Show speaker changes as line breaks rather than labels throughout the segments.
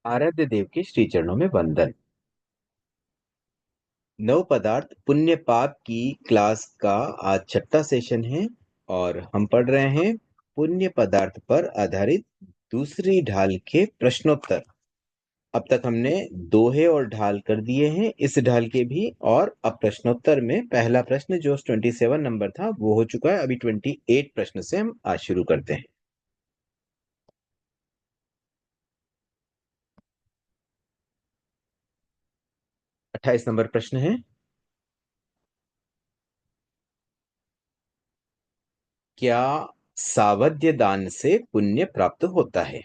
आराध्य देव के श्री चरणों में वंदन। नव पदार्थ पुण्य पाप की क्लास का आज छठा सेशन है और हम पढ़ रहे हैं पुण्य पदार्थ पर आधारित दूसरी ढाल के प्रश्नोत्तर। अब तक हमने दोहे और ढाल कर दिए हैं, इस ढाल के भी। और अब प्रश्नोत्तर में पहला प्रश्न जो 27 नंबर था वो हो चुका है। अभी 28 प्रश्न से हम आज शुरू करते हैं। 28 नंबर प्रश्न है, क्या सावध्य दान से पुण्य प्राप्त होता है?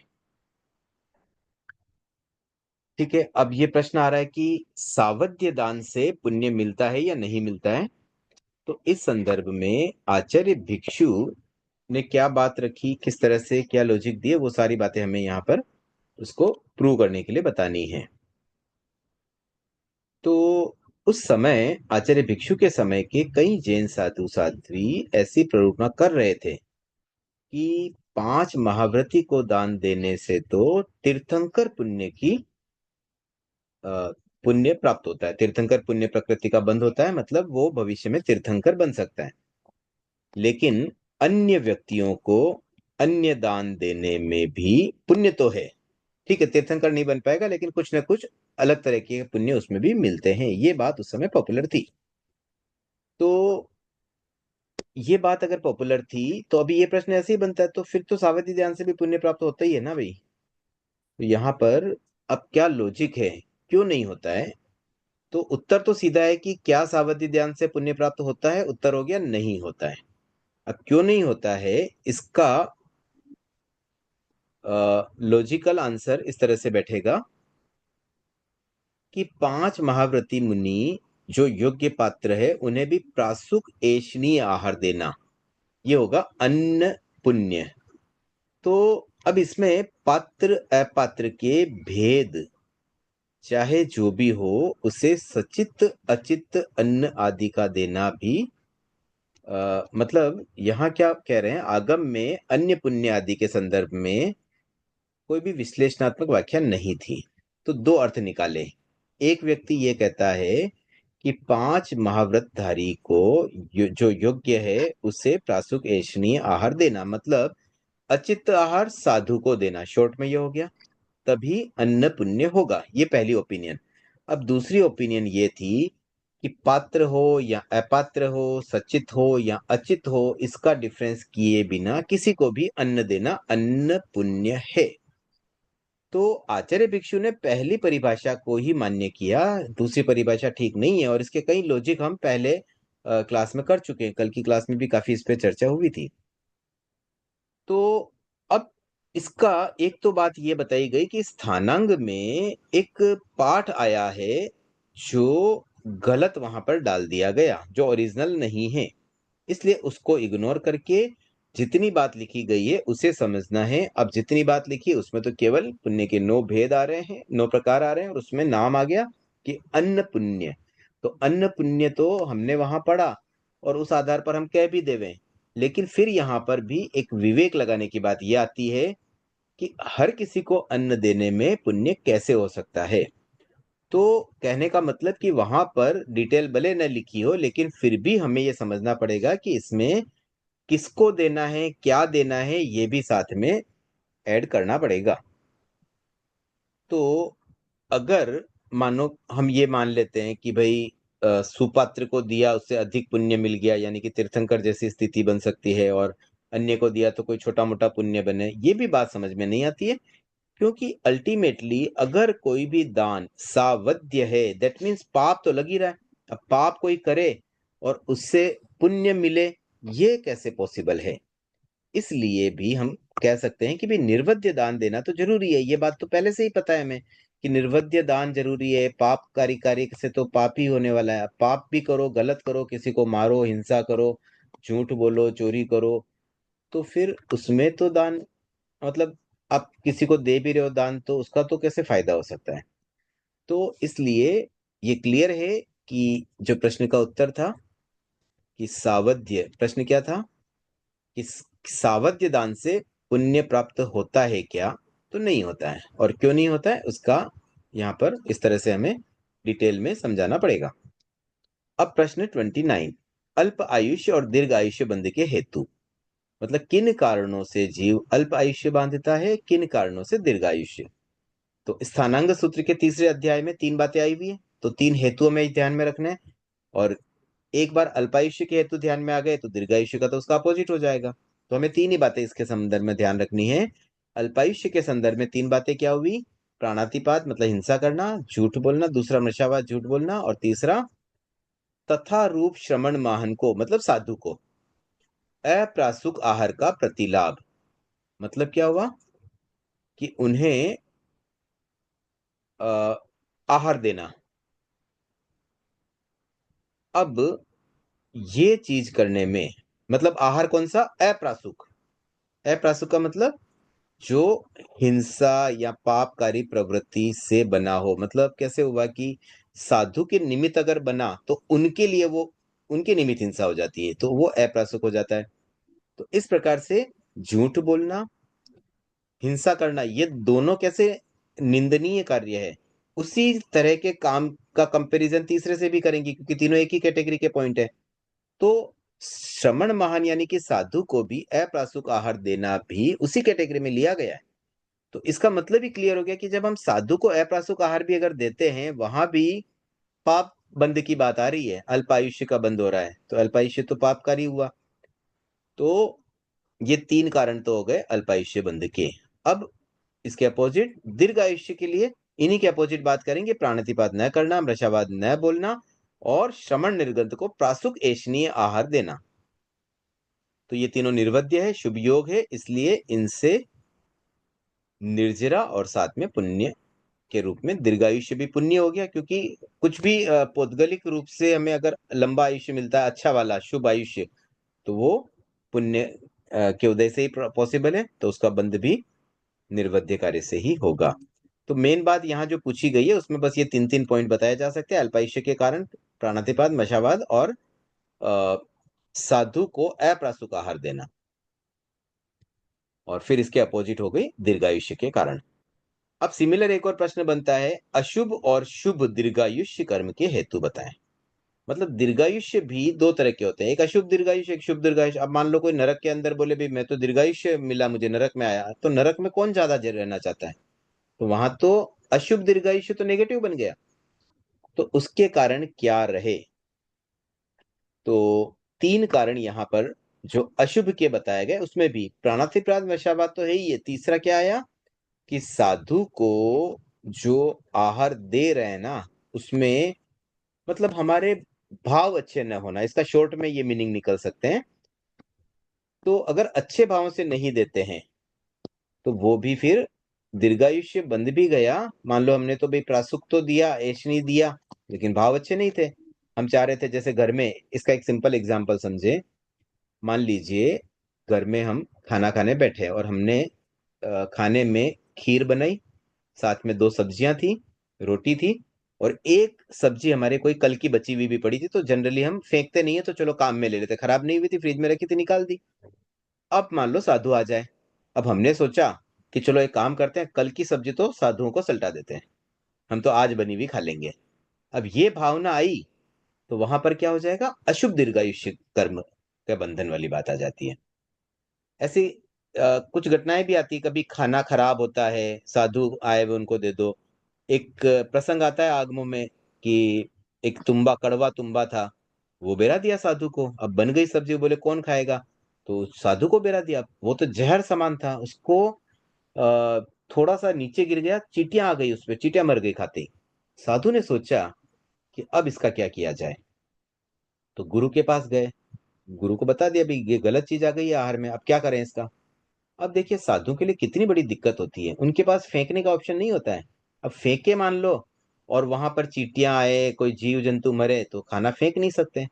ठीक है, अब ये प्रश्न आ रहा है कि सावध्य दान से पुण्य मिलता है या नहीं मिलता है। तो इस संदर्भ में आचार्य भिक्षु ने क्या बात रखी, किस तरह से क्या लॉजिक दिए, वो सारी बातें हमें यहाँ पर उसको प्रूव करने के लिए बतानी है। तो उस समय आचार्य भिक्षु के समय के कई जैन साधु साध्वी ऐसी प्ररोपणा कर रहे थे कि 5 महाव्रती को दान देने से तो तीर्थंकर पुण्य की पुण्य प्राप्त होता है। तीर्थंकर पुण्य प्रकृति का बंध होता है, मतलब वो भविष्य में तीर्थंकर बन सकता है। लेकिन अन्य व्यक्तियों को अन्य दान देने में भी पुण्य तो है। ठीक है, तीर्थंकर नहीं बन पाएगा लेकिन कुछ ना कुछ अलग तरह के पुण्य उसमें भी मिलते हैं। ये बात उस समय पॉपुलर थी। तो ये बात अगर पॉपुलर थी तो अभी ये प्रश्न ऐसे ही बनता है, तो फिर तो सावधि ध्यान से भी पुण्य प्राप्त होता ही है ना भाई। तो यहाँ पर अब क्या लॉजिक है, क्यों नहीं होता है? तो उत्तर तो सीधा है कि क्या सावधि ध्यान से पुण्य प्राप्त होता है? उत्तर हो गया नहीं होता है। अब क्यों नहीं होता है, इसका लॉजिकल आंसर इस तरह से बैठेगा कि 5 महाव्रती मुनि जो योग्य पात्र है उन्हें भी प्रासुक ऐशनीय आहार देना, ये होगा अन्न पुण्य। तो अब इसमें पात्र अपात्र के भेद चाहे जो भी हो, उसे सचित अचित अन्न आदि का देना भी मतलब यहाँ क्या कह रहे हैं, आगम में अन्य पुण्य आदि के संदर्भ में कोई भी विश्लेषणात्मक व्याख्या नहीं थी। तो दो अर्थ निकाले। एक व्यक्ति ये कहता है कि 5 महाव्रतधारी को जो योग्य है उसे प्रासुक ऐशनीय आहार देना, मतलब अचित आहार साधु को देना, शॉर्ट में ये हो गया, तभी अन्न पुण्य होगा। ये पहली ओपिनियन। अब दूसरी ओपिनियन ये थी कि पात्र हो या अपात्र हो, सचित हो या अचित हो, इसका डिफरेंस किए बिना किसी को भी अन्न देना अन्न पुण्य है। तो आचार्य भिक्षु ने पहली परिभाषा को ही मान्य किया, दूसरी परिभाषा ठीक नहीं है। और इसके कई लॉजिक हम पहले क्लास में कर चुके हैं, कल की क्लास में भी काफी इस पे चर्चा हुई थी। तो अब इसका एक तो बात ये बताई गई कि स्थानांग में एक पाठ आया है जो गलत वहां पर डाल दिया गया, जो ओरिजिनल नहीं है। इसलिए उसको इग्नोर करके जितनी बात लिखी गई है उसे समझना है। अब जितनी बात लिखी है उसमें तो केवल पुण्य के 9 भेद आ रहे हैं, 9 प्रकार आ रहे हैं, और उसमें नाम आ गया कि अन्न पुण्य। तो अन्न पुण्य तो हमने वहां पढ़ा और उस आधार पर हम कह भी देवें। लेकिन फिर यहाँ पर भी एक विवेक लगाने की बात यह आती है कि हर किसी को अन्न देने में पुण्य कैसे हो सकता है। तो कहने का मतलब कि वहां पर डिटेल भले न लिखी हो, लेकिन फिर भी हमें यह समझना पड़ेगा कि इसमें किसको देना है, क्या देना है, ये भी साथ में ऐड करना पड़ेगा। तो अगर मानो हम ये मान लेते हैं कि भाई सुपात्र को दिया उससे अधिक पुण्य मिल गया, यानी कि तीर्थंकर जैसी स्थिति बन सकती है, और अन्य को दिया तो कोई छोटा मोटा पुण्य बने, ये भी बात समझ में नहीं आती है। क्योंकि अल्टीमेटली अगर कोई भी दान सावध्य है, दैट मीन्स पाप तो लग ही रहा है। अब पाप कोई करे और उससे पुण्य मिले, ये कैसे पॉसिबल है? इसलिए भी हम कह सकते हैं कि भाई निर्वध्य दान देना तो जरूरी है। ये बात तो पहले से ही पता है हमें कि निर्वध्य दान जरूरी है। पापकारी कार्य से तो पाप ही होने वाला है। पाप भी करो, गलत करो, किसी को मारो, हिंसा करो, झूठ बोलो, चोरी करो, तो फिर उसमें तो दान, मतलब आप किसी को दे भी रहे हो दान तो उसका तो कैसे फायदा हो सकता है? तो इसलिए ये क्लियर है कि जो प्रश्न का उत्तर था कि सावध्य, प्रश्न क्या था कि सावध्य दान से पुण्य प्राप्त होता है क्या? तो नहीं होता है। और क्यों नहीं होता है उसका यहाँ पर इस तरह से हमें डिटेल में समझाना पड़ेगा। अब प्रश्न 29, अल्प आयुष्य और दीर्घ आयुष्य बंध के हेतु, मतलब किन कारणों से जीव अल्प आयुष्य बांधता है, किन कारणों से दीर्घ आयुष्य। तो स्थानांग सूत्र के तीसरे अध्याय में तीन बातें आई हुई है, तो तीन हेतु हमें ध्यान में रखना है। और एक बार अल्पायुष्य के हेतु ध्यान में आ गए तो दीर्घायुष्य का तो उसका अपोजिट हो जाएगा। तो हमें तीन ही बातें इसके संदर्भ में ध्यान रखनी है। अल्पायुष्य के संदर्भ में तीन बातें क्या हुई, प्राणातिपात मतलब हिंसा करना, झूठ बोलना, दूसरा मृषावाद झूठ बोलना, और तीसरा तथा रूप श्रमण माहन को मतलब साधु को अप्रासुक आहार का प्रतिलाभ, मतलब क्या हुआ कि उन्हें आ, आहार देना। अब ये चीज करने में मतलब आहार कौन सा, अप्रासुक। अप्रासुक का मतलब जो हिंसा या पापकारी प्रवृत्ति से बना हो, मतलब कैसे हुआ कि साधु के निमित्त अगर बना तो उनके लिए वो उनके निमित्त हिंसा हो जाती है, तो वो अप्रासुक हो जाता है। तो इस प्रकार से झूठ बोलना, हिंसा करना, ये दोनों कैसे निंदनीय कार्य है। उसी तरह के काम का कंपैरिजन तीसरे से भी करेंगे क्योंकि तीनों एक ही कैटेगरी के पॉइंट है। तो श्रमण महान यानी कि साधु को भी अप्रासुक आहार देना भी उसी कैटेगरी में लिया गया है। तो इसका मतलब ही क्लियर हो गया कि जब हम साधु को अप्रासुक आहार भी अगर देते हैं वहां भी पाप बंद की बात आ रही है, अल्पायुष्य का बंद हो रहा है, तो अल्पायुष्य तो पापकारी हुआ। तो ये तीन कारण तो हो गए अल्पायुष्य बंद के। अब इसके अपोजिट दीर्घायुष्य के लिए इन्हीं के अपोजिट बात करेंगे, प्राणातिपात न करना, मृषावाद न बोलना, और श्रमण निर्गंथ को प्रासुक ऐशनीय आहार देना। तो ये तीनों निर्वध्य है, शुभ योग है, इसलिए इनसे निर्जरा और साथ में पुण्य के रूप में दीर्घायुष्य भी पुण्य हो गया। क्योंकि कुछ भी पौद्गलिक रूप से हमें अगर लंबा आयुष्य मिलता है, अच्छा वाला शुभ आयुष्य, तो वो पुण्य के उदय से ही पॉसिबल है, तो उसका बंध भी निर्वध्य कार्य से ही होगा। तो मेन बात यहाँ जो पूछी गई है उसमें बस ये तीन तीन पॉइंट बताए जा सकते हैं, अल्पायुष्य के कारण, प्राणातिपात, मशावाद, और अ, साधु को अप्रासुक आहार देना, और फिर इसके अपोजिट हो गई दीर्घायुष्य के कारण। अब सिमिलर एक और प्रश्न बनता है, अशुभ और शुभ दीर्घायुष्य कर्म के हेतु बताएं। मतलब दीर्घायुष्य भी दो तरह के होते हैं, एक अशुभ दीर्घायुष्य, एक शुभ दीर्घायुष्य। अब मान लो कोई नरक के अंदर बोले भी मैं तो दीर्घायुष्य मिला मुझे, नरक में आया, तो नरक में कौन ज्यादा देर रहना चाहता है, तो वहां तो अशुभ दीर्घायुष्य तो नेगेटिव बन गया। तो उसके कारण क्या रहे, तो तीन कारण यहाँ पर जो अशुभ के बताए गए उसमें भी प्राणातिपात वशावाद तो है ही है, तीसरा क्या आया कि साधु को जो आहार दे रहे हैं ना उसमें मतलब हमारे भाव अच्छे न होना, इसका शॉर्ट में ये मीनिंग निकल सकते हैं। तो अगर अच्छे भाव से नहीं देते हैं तो वो भी फिर दीर्घायुष्य बंद भी गया। मान लो हमने तो भाई प्रासुक तो दिया, ऐशनी दिया, लेकिन भाव अच्छे नहीं थे। हम चाह रहे थे जैसे घर में, इसका एक सिंपल एग्जांपल समझे। मान लीजिए घर में हम खाना खाने बैठे और हमने खाने में खीर बनाई, साथ में दो सब्जियां थी, रोटी थी, और एक सब्जी हमारे कोई कल की बची हुई भी पड़ी थी, तो जनरली हम फेंकते नहीं है, तो चलो काम में ले लेते, खराब नहीं हुई थी, फ्रिज में रखी थी, निकाल दी। अब मान लो साधु आ जाए, अब हमने सोचा कि चलो एक काम करते हैं, कल की सब्जी तो साधुओं को सल्टा देते हैं, हम तो आज बनी हुई खा लेंगे। अब ये भावना आई तो वहां पर क्या हो जाएगा, अशुभ दीर्घायुष्य कर्म का बंधन वाली बात आ जाती है। ऐसी कुछ घटनाएं भी आती है, कभी खाना खराब होता है, साधु आए हुए उनको दे दो। एक प्रसंग आता है आगमों में कि एक तुम्बा, कड़वा तुम्बा था, वो बेरा दिया साधु को, अब बन गई सब्जी, बोले कौन खाएगा, तो साधु को बेरा दिया, वो तो जहर समान था उसको। आ, थोड़ा सा नीचे गिर गया, चींटियां आ गई उसपे, चींटियां मर गई खाते ही। साधु ने सोचा कि अब इसका क्या किया जाए, तो गुरु के पास गए, गुरु को बता दिया भाई ये गलत चीज आ गई है आहार में, अब क्या करें इसका। अब देखिए साधु के लिए कितनी बड़ी दिक्कत होती है, उनके पास फेंकने का ऑप्शन नहीं होता है। अब फेंके मान लो, और वहां पर चींटियां आए, कोई जीव जंतु मरे, तो खाना फेंक नहीं सकते,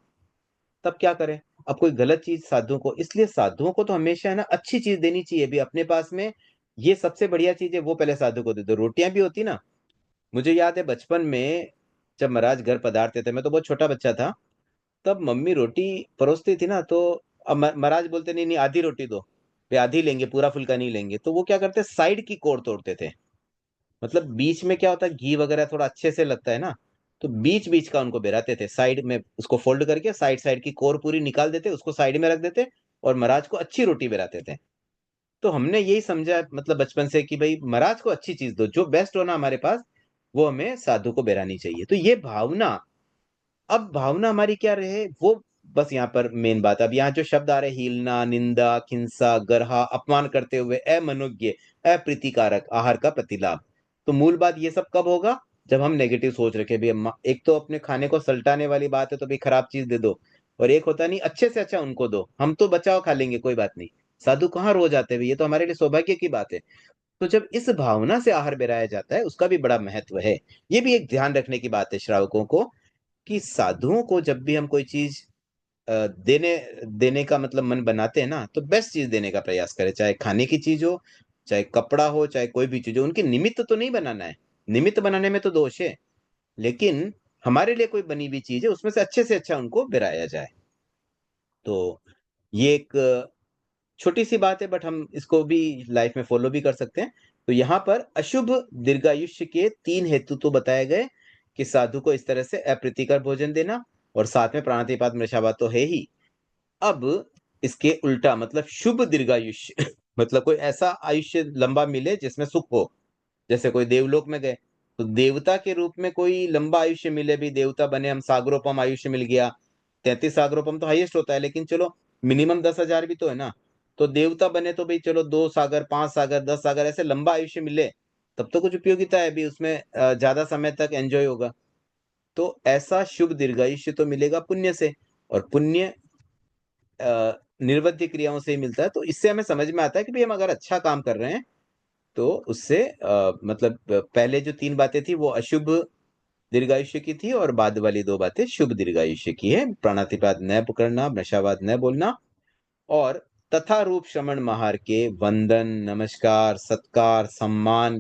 तब क्या करें। अब कोई गलत चीज साधुओं को, इसलिए साधुओं को तो हमेशा है ना अच्छी चीज देनी चाहिए भी अपने पास में, ये सबसे बढ़िया चीज है वो पहले साधु को दे दो। रोटियां भी होती ना, मुझे याद है बचपन में जब महाराज घर पधारते थे, मैं तो बहुत छोटा बच्चा था, तब मम्मी रोटी परोसती थी ना, तो अब महाराज बोलते नहीं नहीं आधी रोटी दो, वे आधी लेंगे, पूरा फुल्का नहीं लेंगे, तो वो क्या करते, साइड की कोर तोड़ते थे। मतलब बीच में क्या होता है, घी वगैरह थोड़ा अच्छे से लगता है ना, तो बीच बीच का उनको बेराते थे, साइड में उसको फोल्ड करके साइड साइड की कोर पूरी निकाल देते, उसको साइड में रख देते, और महाराज को अच्छी रोटी बेराते थे। तो हमने यही समझा मतलब बचपन से कि भाई महाराज को अच्छी चीज दो, जो बेस्ट होना हमारे पास वो हमें साधु को बेरानी चाहिए। तो ये भावना, अब भावना हमारी क्या रहे वो, बस यहाँ पर मेन बात, अब यहाँ जो शब्द आ रहे, हीलना, निंदा, खिंसा, गरहा, अपमान करते हुए, अमनोज्ञ, अप्रीतिकारक आहार का प्रतिलाभ। तो मूल बात ये सब कब होगा, जब हम नेगेटिव सोच रखे भी, अम्मा एक तो अपने खाने को सल्टाने वाली बात है तो भाई खराब चीज दे दो, और एक होता नहीं अच्छे से अच्छा उनको दो, हम तो बचाओ खा लेंगे कोई बात नहीं, साधु कहाँ रोज आते हुए, ये तो हमारे लिए सौभाग्य की बात है। तो जब इस भावना से आहार बेराया जाता है उसका भी बड़ा महत्व है। ये भी एक ध्यान रखने की बात है श्रावकों को, कि साधुओं को जब भी हम कोई चीज देने देने का मतलब मन बनाते हैं ना, तो बेस्ट चीज देने का प्रयास करें, चाहे खाने की चीज हो, चाहे कपड़ा हो, चाहे कोई भी चीज हो, उनकी निमित्त तो नहीं बनाना है, निमित्त बनाने में तो दोष है, लेकिन हमारे लिए कोई बनी हुई चीज है उसमें से अच्छा उनको बिराया जाए। तो ये एक छोटी सी बात है, बट हम इसको भी लाइफ में फॉलो भी कर सकते हैं। तो यहाँ पर अशुभ दीर्घायुष्य के 3 हेतु तो बताए गए, कि साधु को इस तरह से अप्रीतिकर भोजन देना, और साथ में प्राणातिपात मृषावात तो है ही। अब इसके उल्टा मतलब शुभ दीर्घायुष्य मतलब कोई ऐसा आयुष्य लंबा मिले जिसमें सुख हो, जैसे कोई देवलोक में गए, तो देवता के रूप में कोई लंबा आयुष्य मिले, भी देवता बने हम, सागरोपम आयुष्य मिल गया, 33 सागरोपम तो हाईएस्ट होता है, लेकिन चलो मिनिमम 10,000 भी तो है ना। तो देवता बने तो भाई चलो 2 सागर, 5 सागर, 10 सागर, ऐसे लंबा आयुष्य मिले, तब तो कुछ उपयोगिता है भी उसमें, ज्यादा समय तक एंजॉय होगा। तो ऐसा शुभ दीर्घायुष्य तो मिलेगा पुण्य से, और पुण्य निर्वध्य क्रियाओं से ही मिलता है। तो इससे हमें समझ में आता है कि भाई हम अगर अच्छा काम कर रहे हैं तो उससे मतलब पहले जो 3 बातें थी वो अशुभ दीर्घायुष्य की थी, और बाद वाली 2 बातें शुभ दीर्घायुष्य की है, प्राणातिपात न करना, नशावाद न बोलना, और तथा रूप श्रमण महार के वंदन, नमस्कार, सत्कार, सम्मान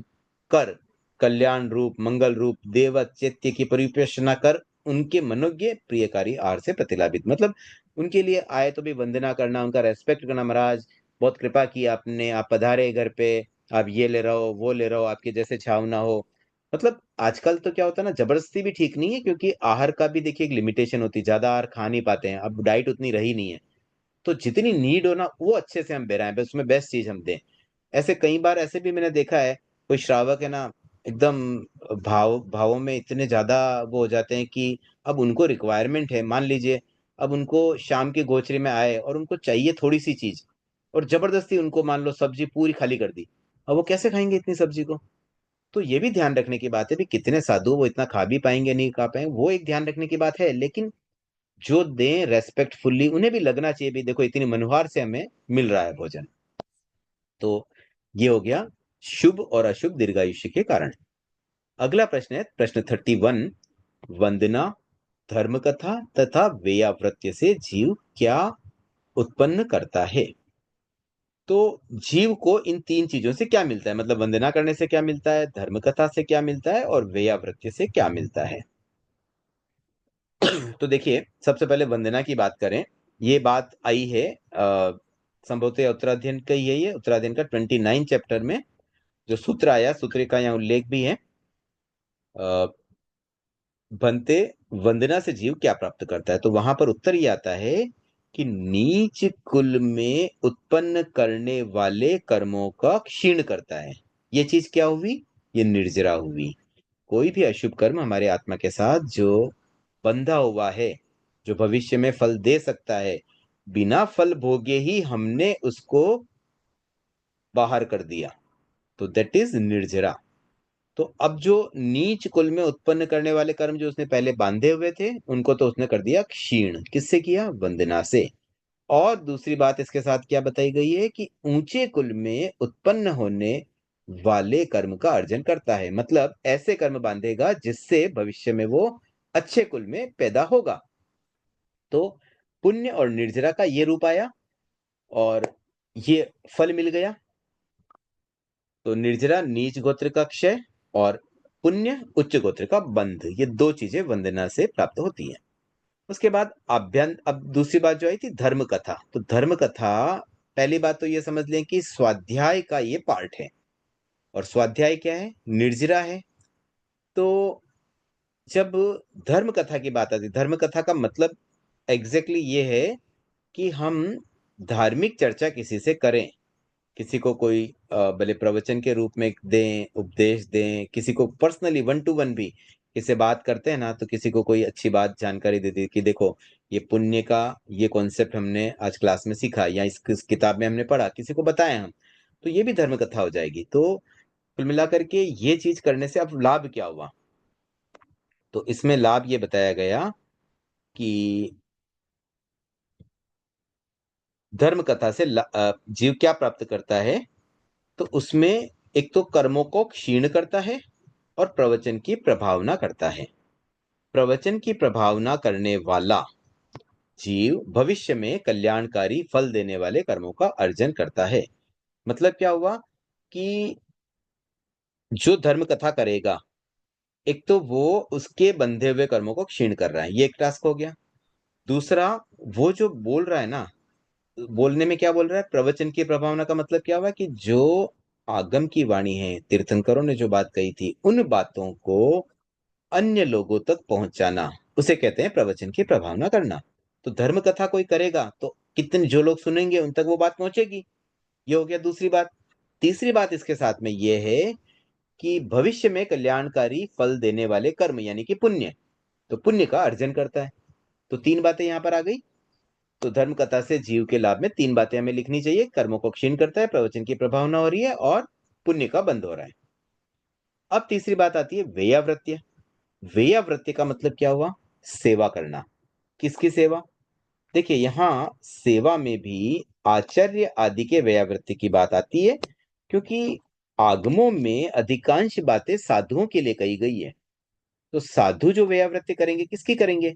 कर, कल्याण रूप, मंगल रूप, देवत चैत्य की परिपेषणा कर, उनके मनोज्ञ प्रियकारी आहार से प्रतिलाभित, मतलब उनके लिए आए तो भी वंदना करना, उनका रेस्पेक्ट करना, महाराज बहुत कृपा की आपने, आप पधारे घर पे, आप ये ले रहो वो ले रहो, आपके जैसे छाव ना हो। मतलब आजकल तो क्या होता है ना, जबरदस्ती भी ठीक नहीं है, क्योंकि आहार का भी देखिए एक लिमिटेशन होती है, ज्यादा आहार खा नहीं पाते हैं, अब डाइट उतनी रही नहीं है, तो जितनी नीड हो ना वो अच्छे से हम दे रहे हैं, बस उसमें बेस्ट चीज हम दें। ऐसे कई बार ऐसे भी मैंने देखा है, कोई श्रावक है ना, एकदम भावों में इतने ज्यादा वो हो जाते हैं कि अब उनको रिक्वायरमेंट है, मान लीजिए अब उनको शाम की गोचरी में आए और उनको चाहिए थोड़ी सी चीज, और जबरदस्ती उनको मान लो सब्जी पूरी खाली कर दी, अब वो कैसे खाएंगे इतनी सब्जी को। तो ये भी ध्यान रखने की बात है भी, कितने साधु वो इतना खा भी पाएंगे नहीं खा पाएंगे, वो एक ध्यान रखने की बात है, लेकिन जो दें रेस्पेक्टफुल्ली, उन्हें भी लगना चाहिए भी देखो इतनी मनुहार से हमें मिल रहा है भोजन। तो ये हो गया शुभ और अशुभ दीर्घायुष्य के कारण। अगला प्रश्न है प्रश्न 31, वंदना, धर्म कथा तथा वेयावृत्य से जीव क्या उत्पन्न करता है। तो जीव को इन 3 चीजों से क्या मिलता है, मतलब वंदना करने से क्या मिलता है, धर्म कथा से क्या मिलता है, और वेयावृत्य से क्या मिलता है। तो देखिए सबसे पहले वंदना की बात करें, ये बात आई है संभवतः उत्तराध्ययन का ही है, ये उत्तराध्ययन का 29 चैप्टर में जो सूत्र आया, सूत्र का यहाँ उल्लेख भी है, अ, बनते वंदना से जीव क्या प्राप्त करता है, तो वहां पर उत्तर ये आता है कि नीच कुल में उत्पन्न करने वाले कर्मों का क्षीण करता है। ये चीज क्या हुई, ये निर्जरा हुई। कोई भी अशुभ कर्म हमारे आत्मा के साथ जो बंधा हुआ है, जो भविष्य में फल दे सकता है, बिना फल भोगे ही हमने उसको बाहर कर दिया, तो दैट इज निर्जरा। तो अब जो नीच कुल में उत्पन्न करने वाले कर्म जो उसने पहले बांधे हुए थे, उनको तो उसने कर दिया क्षीण, किससे किया, वंदना से। और दूसरी बात इसके साथ क्या बताई गई है कि ऊंचे कुल में उत्पन्न होने वाले कर्म का अर्जन करता है, मतलब ऐसे कर्म बांधेगा जिससे भविष्य में वो अच्छे कुल में पैदा होगा। तो पुण्य और निर्जरा का ये रूप आया, और ये फल मिल गया। तो निर्जरा नीच गोत्र का क्षय, और पुण्य उच्च गोत्र का बंध, ये 2 चीजें वंदना से प्राप्त होती हैं। उसके बाद अब दूसरी बात जो आई थी धर्म कथा, तो धर्म कथा पहली बात तो ये समझ लें कि स्वाध्याय का ये पार्ट है। और स्वाध्याय क्या है? निर्जरा है। तो जब धर्म कथा की बात आती, धर्म कथा का मतलब एग्जैक्टली ये है कि हम धार्मिक चर्चा किसी से करें, किसी को कोई भले प्रवचन के रूप में दें, उपदेश दें, किसी को पर्सनली वन टू वन भी किसी से बात करते हैं ना, तो किसी को कोई अच्छी बात जानकारी दे दी कि देखो ये पुण्य का ये कॉन्सेप्ट हमने आज क्लास में सीखा या इस किताब में हमने पढ़ा, किसी को बताया हम, तो ये भी धर्म कथा हो जाएगी। तो कुल मिलाकर के ये चीज करने से अब लाभ क्या हुआ? तो इसमें लाभ ये बताया गया कि धर्म कथा से जीव क्या प्राप्त करता है? तो उसमें एक तो कर्मों को क्षीण करता है और प्रवचन की प्रभावना करता है। प्रवचन की प्रभावना करने वाला जीव भविष्य में कल्याणकारी फल देने वाले कर्मों का अर्जन करता है। मतलब क्या हुआ कि जो धर्म कथा करेगा, एक तो वो उसके बंधे हुए कर्मों को क्षीण कर रहा है, ये एक टास्क हो गया। दूसरा, वो जो बोल रहा है ना, बोलने में क्या बोल रहा है? प्रवचन की प्रभावना का मतलब क्या हुआ कि जो आगम की वाणी है, तीर्थंकरों ने जो बात कही थी, उन बातों को अन्य लोगों तक पहुंचाना, उसे कहते हैं प्रवचन की प्रभावना करना। तो धर्म कथा कोई करेगा तो कितने जो लोग सुनेंगे उन तक वो बात पहुंचेगी। ये हो गया दूसरी बात। तीसरी बात इसके साथ में ये है कि भविष्य में कल्याणकारी फल देने वाले कर्म यानी कि पुण्य, तो पुण्य का अर्जन करता है। तो तीन बातें यहां पर आ गई। तो धर्म कथा से जीव के लाभ में तीन बातें हमें लिखनी चाहिए: कर्मों को क्षीण करता है, प्रवचन की प्रभावना हो रही है, और पुण्य का बंध हो रहा है। अब तीसरी बात आती है वेयावृत्य। वेयावृत्य का मतलब क्या हुआ? सेवा करना। किसकी सेवा? देखिए यहां सेवा में भी आचार्य आदि के वेयावृत्ति की बात आती है, क्योंकि आगमों में अधिकांश बातें साधुओं के लिए कही गई है। तो साधु जो वेयावृत्ति करेंगे, किसकी करेंगे?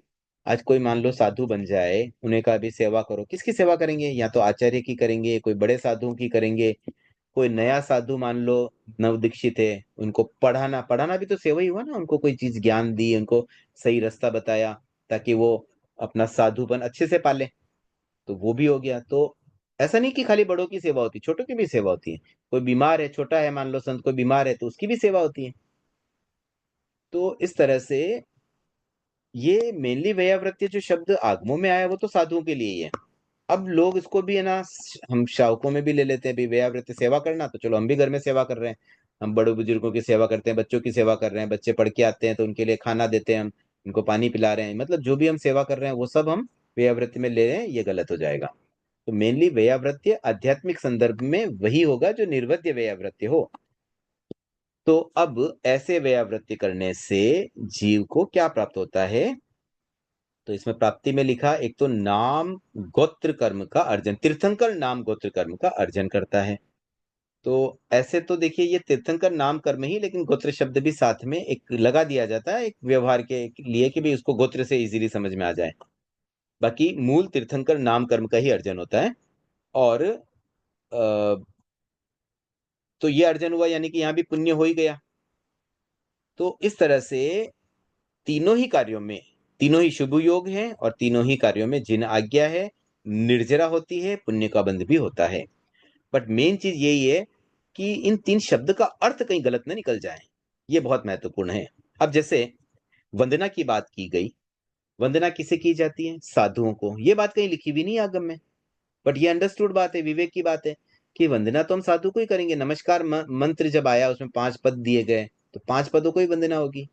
आज कोई मान लो साधु बन जाए, उन्हें कहा भी सेवा करो, किसकी सेवा करेंगे? या तो आचार्य की करेंगे, कोई बड़े साधुओं की करेंगे। कोई नया साधु मान लो नव दीक्षित है, उनको पढ़ाना, पढ़ाना भी तो सेवा ही हुआ ना। उनको कोई चीज ज्ञान दी, उनको सही रास्ता बताया, ताकि वो अपना साधुपन अच्छे से पाले, तो वो भी हो गया। तो ऐसा नहीं कि खाली बड़ों की सेवा होती, छोटों की भी सेवा होती है। कोई बीमार है, छोटा है मान लो संत, कोई बीमार है तो उसकी भी सेवा होती है। तो इस तरह से ये मेनली व्यावृत्ति जो शब्द आगमों में आया वो तो साधुओं के लिए ही है। अब लोग इसको भी है ना, हम शावकों में भी ले लेते हैं भी व्यावृत्ति सेवा करना, तो चलो हम भी घर में सेवा कर रहे हैं। हम बड़े बुजुर्गों की सेवा करते हैं, बच्चों की सेवा कर रहे हैं, बच्चे पढ़ के आते हैं तो उनके लिए खाना देते हैं हम, उनको पानी पिला रहे हैं, मतलब जो भी हम सेवा कर रहे हैं वो सब हम व्यावृत्ति में ले रहे हैं, ये गलत हो जाएगा। तो मेनली व्यावृत्ति आध्यात्मिक संदर्भ में वही होगा जो निर्वध्य व्यावृत्ति हो। तो अब ऐसे व्यावृत्ति करने से जीव को क्या प्राप्त होता है? तो इसमें प्राप्ति में लिखा, एक तो नाम गोत्र कर्म का अर्जन, तीर्थंकर नाम गोत्र कर्म का अर्जन करता है। तो ऐसे तो देखिए ये तीर्थंकर नाम कर्म ही, लेकिन गोत्र शब्द भी साथ में एक लगा दिया जाता है एक व्यवहार के लिए कि भाई उसको गोत्र से इजीली समझ में आ जाए। बाकी मूल तीर्थंकर नाम कर्म का ही अर्जन होता है। और तो ये अर्जन हुआ यानी कि यहाँ भी पुण्य हो ही गया। तो इस तरह से तीनों ही कार्यों में, तीनों ही शुभ योग हैं, और तीनों ही कार्यों में जिन आज्ञा है, निर्जरा होती है, पुण्य का बंध भी होता है। बट मेन चीज यही है कि इन तीन शब्द का अर्थ कहीं गलत न निकल जाए, ये बहुत महत्वपूर्ण है। अब जैसे वंदना की बात की गई, वंदना किसे की जाती है? साधुओं को। ये बात कहीं लिखी भी नहीं है आगम में, बट ये अंडरस्टूड बात है, विवेक की बात है कि वंदना तो हम साधु को ही करेंगे। नमस्कार मंत्र जब आया उसमें 5 पद दिए गए, तो 5 पदों को ही वंदना होगी।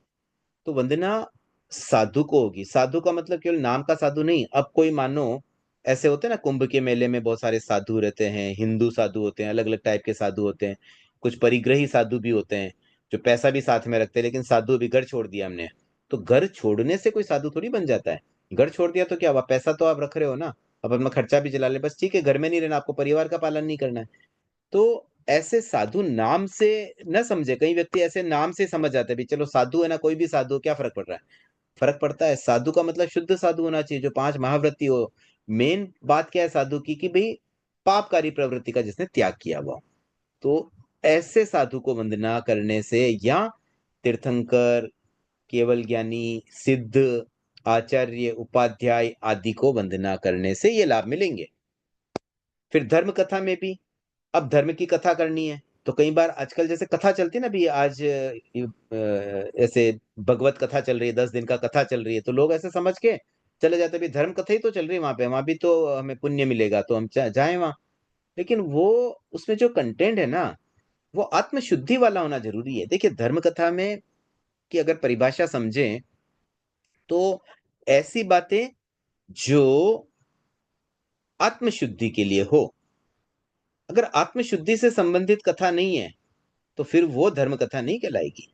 तो वंदना साधु को होगी। साधु का मतलब केवल नाम का साधु नहीं। अब कोई मानो ऐसे होते हैं ना, कुंभ के मेले में बहुत सारे साधु रहते हैं, हिंदू साधु होते हैं, अलग अलग टाइप के साधु होते हैं, कुछ परिग्रही साधु भी होते हैं जो पैसा भी साथ में रखते हैं, लेकिन साधु भी घर छोड़ दिया हमने। तो घर छोड़ने से कोई साधु थोड़ी बन जाता है। घर छोड़ दिया तो क्या हुआ? पैसा तो आप रख रहे हो ना, अब अपना खर्चा भी चला ले, बस ठीक है, घर में नहीं रहना, आपको परिवार का पालन नहीं करना है। तो ऐसे साधु नाम से न समझे, कई व्यक्ति ऐसे नाम से समझ जाते हैं भी चलो साधु है ना, कोई भी साधु हो, क्या फर्क पड़ रहा है? फर्क पड़ता है। साधु का मतलब शुद्ध साधु होना चाहिए, जो 5 महाव्रती हो। मेन बात क्या है साधु की कि भाई पापकारी प्रवृत्ति का जिसने त्याग किया हुआ। तो ऐसे साधु को वंदना करने से, या तीर्थंकर, केवल ज्ञानी, सिद्ध, आचार्य, उपाध्याय आदि को वंदना करने से ये लाभ मिलेंगे। फिर धर्म कथा में भी, अब धर्म की कथा करनी है तो कई बार आजकल जैसे कथा चलती है ना, भी आज ऐसे भगवत कथा चल रही है, 10 दिन का कथा चल रही है, तो लोग ऐसे समझ के चले जाते हैं भी धर्म कथा ही तो चल रही है, वहां पे वहां भी तो हमें पुण्य मिलेगा तो हम जाएं वहां। लेकिन वो, उसमें जो कंटेंट है ना, वो आत्म शुद्धि वाला होना जरूरी है। देखिए धर्म कथा में की अगर परिभाषा समझें तो ऐसी बातें जो आत्म शुद्धि के लिए हो। अगर आत्म शुद्धि से संबंधित कथा नहीं है तो फिर वो धर्म कथा नहीं कहलाएगी।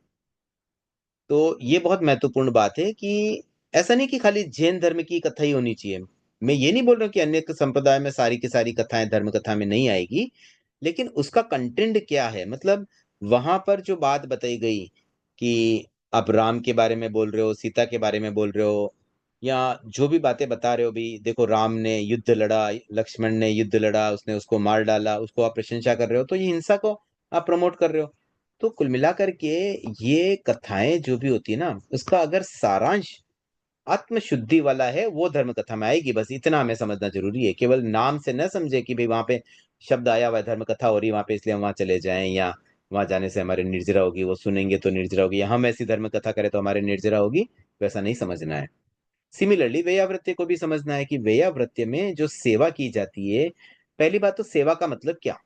तो ये बहुत महत्वपूर्ण बात है कि ऐसा नहीं कि खाली जैन धर्म की कथा ही होनी चाहिए। मैं ये नहीं बोल रहा हूँ कि अन्य संप्रदाय में सारी की सारी कथाएं धर्म कथा में नहीं आएगी, लेकिन उसका कंटेंट क्या है, मतलब वहां पर जो बात बताई गई कि आप राम के बारे में बोल रहे हो, सीता के बारे में बोल रहे हो, या जो भी बातें बता रहे हो, भी देखो राम ने युद्ध लड़ा, लक्ष्मण ने युद्ध लड़ा, उसने उसको मार डाला, उसको आप प्रशंसा कर रहे हो, तो ये हिंसा को आप प्रमोट कर रहे हो। तो कुल मिलाकर के ये कथाएं जो भी होती है ना, उसका अगर सारांश आत्म शुद्धि वाला है वो धर्म कथा में आएगी। बस इतना हमें समझना जरूरी है, केवल नाम से न समझे कि भाई वहां पे शब्द आया हुआ है धर्म कथा हो रही है वहां पे इसलिए हम वहां चले जाएं, या वहां जाने से हमारे निर्जरा होगी, वो सुनेंगे तो निर्जरा होगी, या हम ऐसी धर्म कथा करें तो हमारे निर्जरा होगी। वैसा नहीं समझना है। सिमिलरली वेयावृत्य को भी समझना है कि वेयावृत्य में जो सेवा की जाती है, पहली बात तो सेवा का मतलब क्या,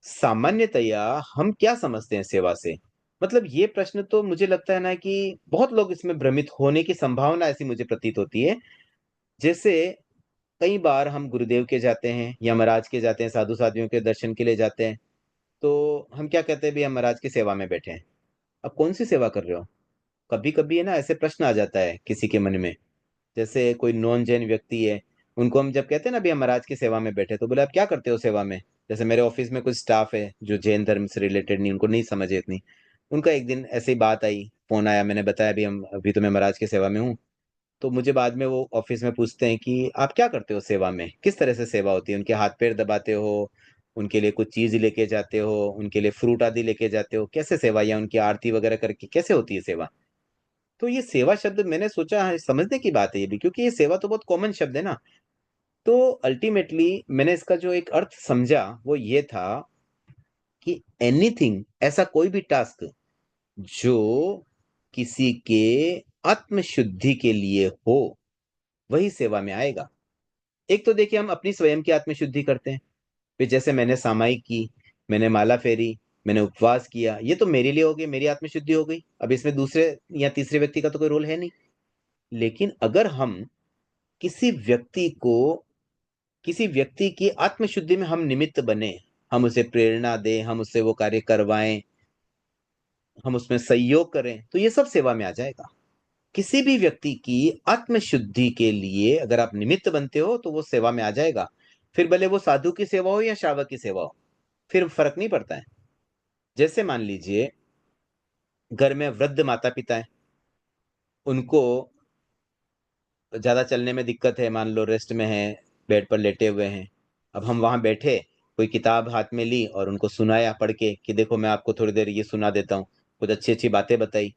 सामान्यतया हम क्या समझते हैं सेवा से। मतलब ये प्रश्न तो मुझे लगता है ना कि बहुत लोग इसमें भ्रमित होने की संभावना ऐसी मुझे प्रतीत होती है। जैसे कई बार हम गुरुदेव के जाते हैं या महाराज के जाते हैं, साधु साधियों के दर्शन के लिए जाते हैं, तो हम क्या कहते हैं, भी हम महाराज की सेवा में बैठे हैं। अब कौन सी सेवा कर रहे हो? कभी कभी है ना ऐसे प्रश्न आ जाता है किसी के मन में। जैसे कोई नॉन जैन व्यक्ति है, उनको हम जब कहते हैं ना भी हम महाराज की सेवा में बैठे, तो बोले आप क्या करते हो सेवा में। जैसे मेरे ऑफिस में कुछ स्टाफ है जो जैन धर्म से रिलेटेड नहीं, उनको नहीं समझे इतनी। उनका एक दिन ऐसे ही बात आई, फोन आया, मैंने बताया भी हम अभी तो मैं महाराज की सेवा में हूँ। तो मुझे बाद में वो ऑफिस में पूछते हैं कि आप क्या करते हो सेवा में, किस तरह से सेवा होती है, उनके हाथ पैर दबाते हो, उनके लिए कुछ चीज लेके जाते हो, उनके लिए फ्रूट आदि लेके जाते हो, कैसे सेवा, या उनकी आरती वगैरह करके कैसे होती है सेवा। तो ये सेवा शब्द मैंने सोचा है समझने की बात है ये भी, क्योंकि ये सेवा तो बहुत कॉमन शब्द है ना। तो अल्टीमेटली मैंने इसका जो एक अर्थ समझा वो ये था कि एनीथिंग, ऐसा कोई भी टास्क जो किसी के आत्म शुद्धि के लिए हो, वही सेवा में आएगा। एक तो देखिए हम अपनी स्वयं की आत्म शुद्धि करते हैं, फिर जैसे मैंने सामायिक की, मैंने माला फेरी, मैंने उपवास किया, ये तो मेरे लिए हो गई, मेरी आत्म शुद्धि हो गई। अब इसमें दूसरे या तीसरे व्यक्ति का तो कोई रोल है नहीं। लेकिन अगर हम किसी व्यक्ति को, किसी व्यक्ति की आत्मशुद्धि में हम निमित्त बने, हम उसे प्रेरणा दें, हम उससे वो कार्य करवाएं, हम उसमें सहयोग करें, तो ये सब सेवा में आ जाएगा। किसी भी व्यक्ति की आत्मशुद्धि के लिए अगर आप निमित्त बनते हो तो वो सेवा में आ जाएगा। फिर भले वो साधु की सेवा हो या श्रावक की सेवा हो, फिर फर्क नहीं पड़ता है। जैसे मान लीजिए घर में वृद्ध माता पिता है, उनको ज्यादा चलने में दिक्कत है, मान लो रेस्ट में है, बेड पर लेटे हुए हैं। अब हम वहां बैठे, कोई किताब हाथ में ली और उनको सुनाया पढ़ के कि देखो मैं आपको थोड़ी देर ये सुना देता हूँ, कुछ अच्छी अच्छी बातें बताई।